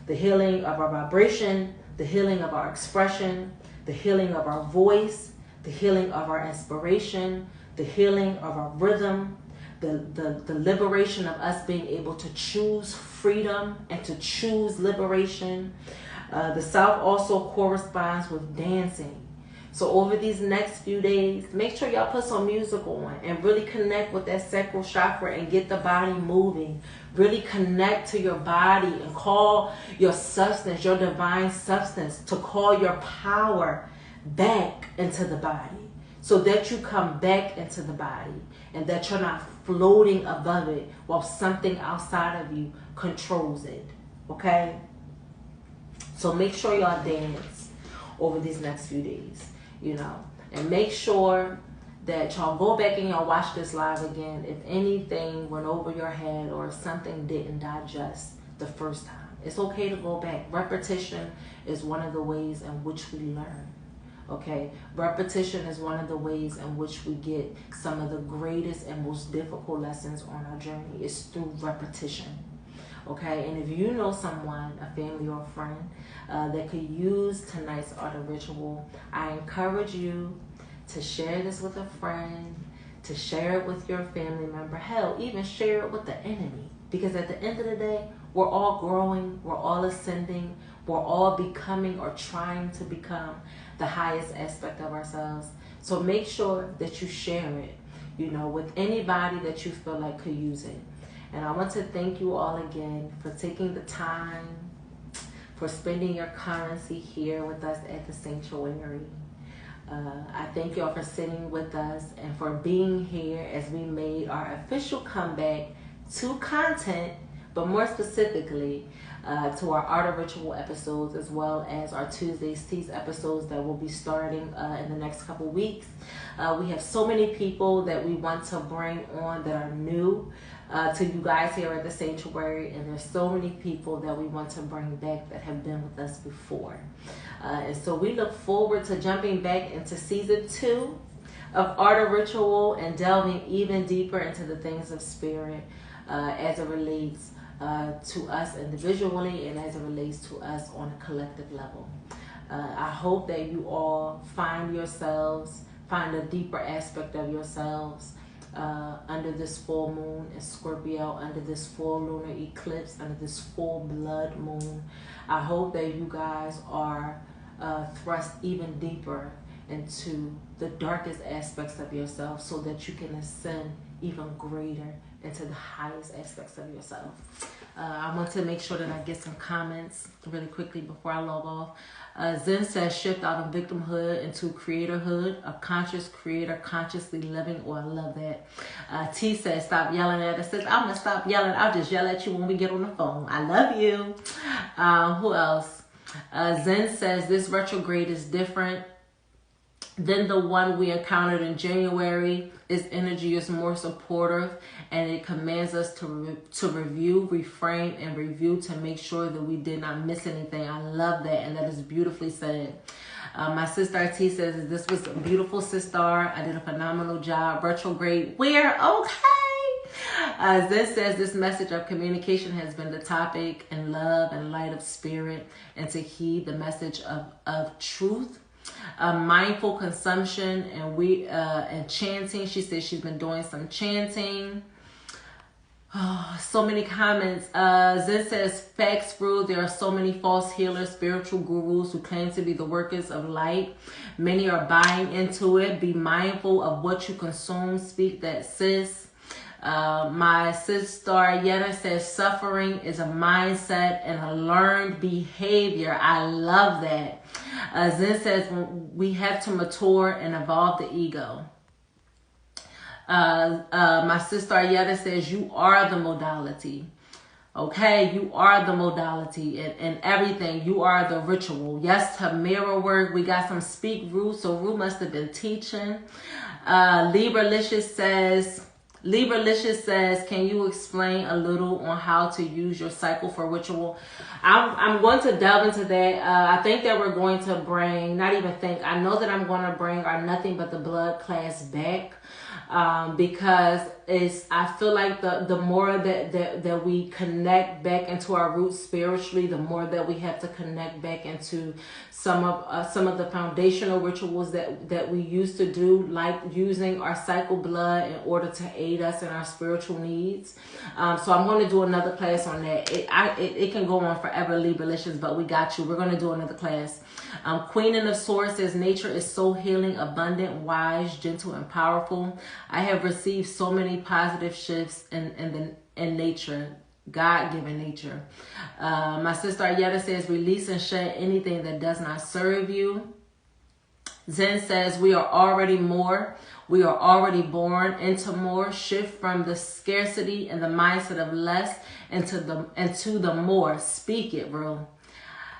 The healing of our vibration, the healing of our expression, the healing of our voice, the healing of our inspiration, the healing of our rhythm, the liberation of us being able to choose freedom and to choose liberation. The South also corresponds with dancing. So over these next few days, make sure y'all put some music on and really connect with that sacral chakra and get the body moving. Really connect to your body and call your substance, your divine substance, to call your power back into the body so that you come back into the body and that you're not floating above it while something outside of you controls it. Okay? So make sure y'all dance over these next few days, you know, and make sure that y'all go back and y'all watch this live again if anything went over your head or if something didn't digest the first time. It's okay to go back. Repetition is one of the ways in which we learn. Okay, repetition is one of the ways in which we get some of the greatest and most difficult lessons on our journey. It's through repetition. Okay, and if you know someone, a family or a friend, that could use tonight's art of ritual, I encourage you to share this with a friend, to share it with your family member. Hell, even share it with the enemy. Because at the end of the day, we're all growing, we're all ascending, we're all becoming or trying to become the highest aspect of ourselves. So make sure that you share it, you know, with anybody that you feel like could use it. And I want to thank you all again for taking the time, for spending your currency here with us at the sanctuary. I thank y'all for sitting with us and for being here as we made our official comeback to content, but more specifically to our Art of Ritual episodes, as well as our Tuesdays Teas episodes that will be starting in the next couple weeks. We have so many people that we want to bring on that are new to you guys here at the sanctuary, and there's so many people that we want to bring back that have been with us before. And so we look forward to jumping back into season 2 of art of ritual and delving even deeper into the things of spirit as it relates to us individually and as it relates to us on a collective level. I hope that you all find a deeper aspect of yourselves under this full moon in Scorpio, under this full lunar eclipse, under this full blood moon. I hope that you guys are thrust even deeper into the darkest aspects of yourself so that you can ascend even greater into the highest aspects of yourself. I want to make sure that I get some comments really quickly before I log off. Zen says shift out of victimhood into creatorhood, a conscious creator consciously living. Oh, I love that. T says stop yelling at us. Says I'm going to stop yelling. I'll just yell at you when we get on the phone. I love you. Who else? Zen says this retrograde is different than the one we encountered in January. Its energy is more supportive and it commands us to review, reframe, and review to make sure that we did not miss anything. I love that, and that is beautifully said. My sister T says this was a beautiful sister. I did a phenomenal job. Retrograde where? Okay. Zen says this message of communication has been the topic in love and light of spirit, and to heed the message of truth. Mindful consumption and chanting. She says she's been doing some chanting. Oh, so many comments. Zen says facts through. There are so many false healers, spiritual gurus who claim to be the workers of light. Many are buying into it. Be mindful of what you consume. Speak that, sis. My sister Yetta says suffering is a mindset and a learned behavior. I love that. Zen says we have to mature and evolve the ego. My sister Yetta says you are the modality. Okay, you are the modality and everything. You are the ritual. Yes, to mirror work. We got some speak Rue, so Rue must have been teaching. Libralicious says, can you explain a little on how to use your cycle for ritual? I'm going to delve into that. I think that we're going to bring, I know that I'm going to bring our Nothing But the Blood class back. Because I feel like the more that we connect back into our roots spiritually, the more that we have to connect back into some of the foundational rituals that we used to do, like using our cycle blood in order to aid us in our spiritual needs. So I'm going to do another class on that. It can go on forever, Libralicious, but we got you. We're going to do another class. Queen of Swords says nature is so healing, abundant, wise, gentle, and powerful. I have received so many positive shifts in nature, God-given nature. My sister Ayetta says release and shed anything that does not serve you. Zen says we are already more. We are already born into more. Shift from the scarcity and the mindset of less into the more. Speak it, bro.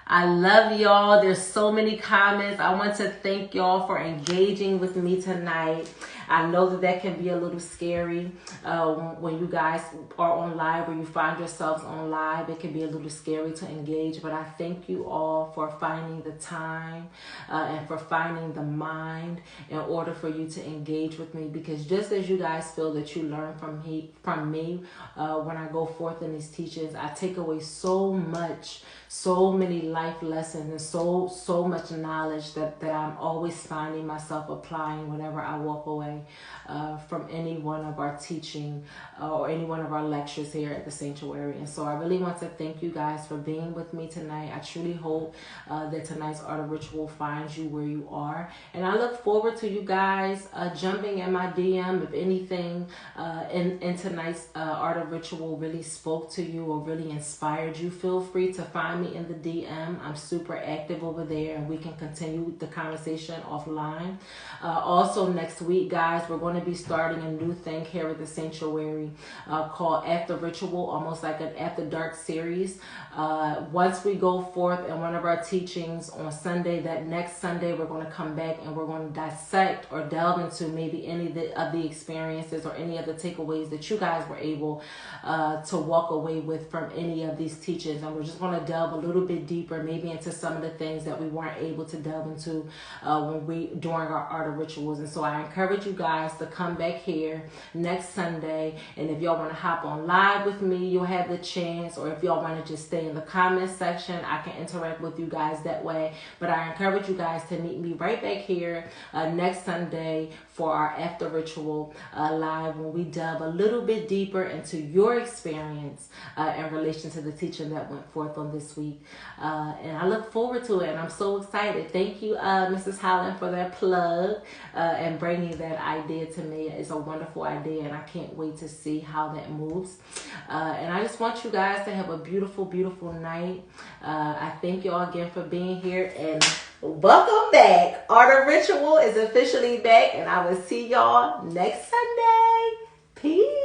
I love y'all. There's so many comments. I want to thank y'all for engaging with me tonight. I know that can be a little scary when you guys are on live, or you find yourselves on live. It can be a little scary to engage, but I thank you all for finding the time and for finding the mind in order for you to engage with me, because just as you guys feel that you learn from me when I go forth in these teachings, I take away so many life lessons and so much knowledge that I'm always finding myself applying whenever I walk away from any one of our teaching or any one of our lectures here at the sanctuary. And so I really want to thank you guys for being with me tonight. I truly hope that tonight's Art of Ritual finds you where you are, and I look forward to you guys jumping in my DM if anything in tonight's Art of Ritual really spoke to you or really inspired you. Feel free to find me in the DM. I'm super active over there, and we can continue the conversation offline. Also next week, guys, guys, we're going to be starting a new thing here at the sanctuary called After Ritual, almost like an After Dark series. Once we go forth in one of our teachings on Sunday, that next Sunday we're going to come back and we're going to dissect or delve into maybe any of the experiences or any of the takeaways that you guys were able to walk away with from any of these teachings. And we're just going to delve a little bit deeper, maybe into some of the things that we weren't able to delve into during our Art of Rituals. And so I encourage you guys to come back here next Sunday. And if y'all want to hop on live with me, you'll have the chance. Or if y'all want to just stay in the comment section, I can interact with you guys that way. But I encourage you guys to meet me right back here next Sunday for our After Ritual live, when we delve a little bit deeper into your experience in relation to the teaching that went forth on this week. And I look forward to it, and I'm so excited. Thank you, Mrs. Holland, for that plug and bringing that idea to me. It's a wonderful idea, and I can't wait to see how that moves. And I just want you guys to have a beautiful, beautiful night. I thank you all again for being here, and welcome back. Art of Ritual is officially back, and I will see y'all next Sunday. Peace.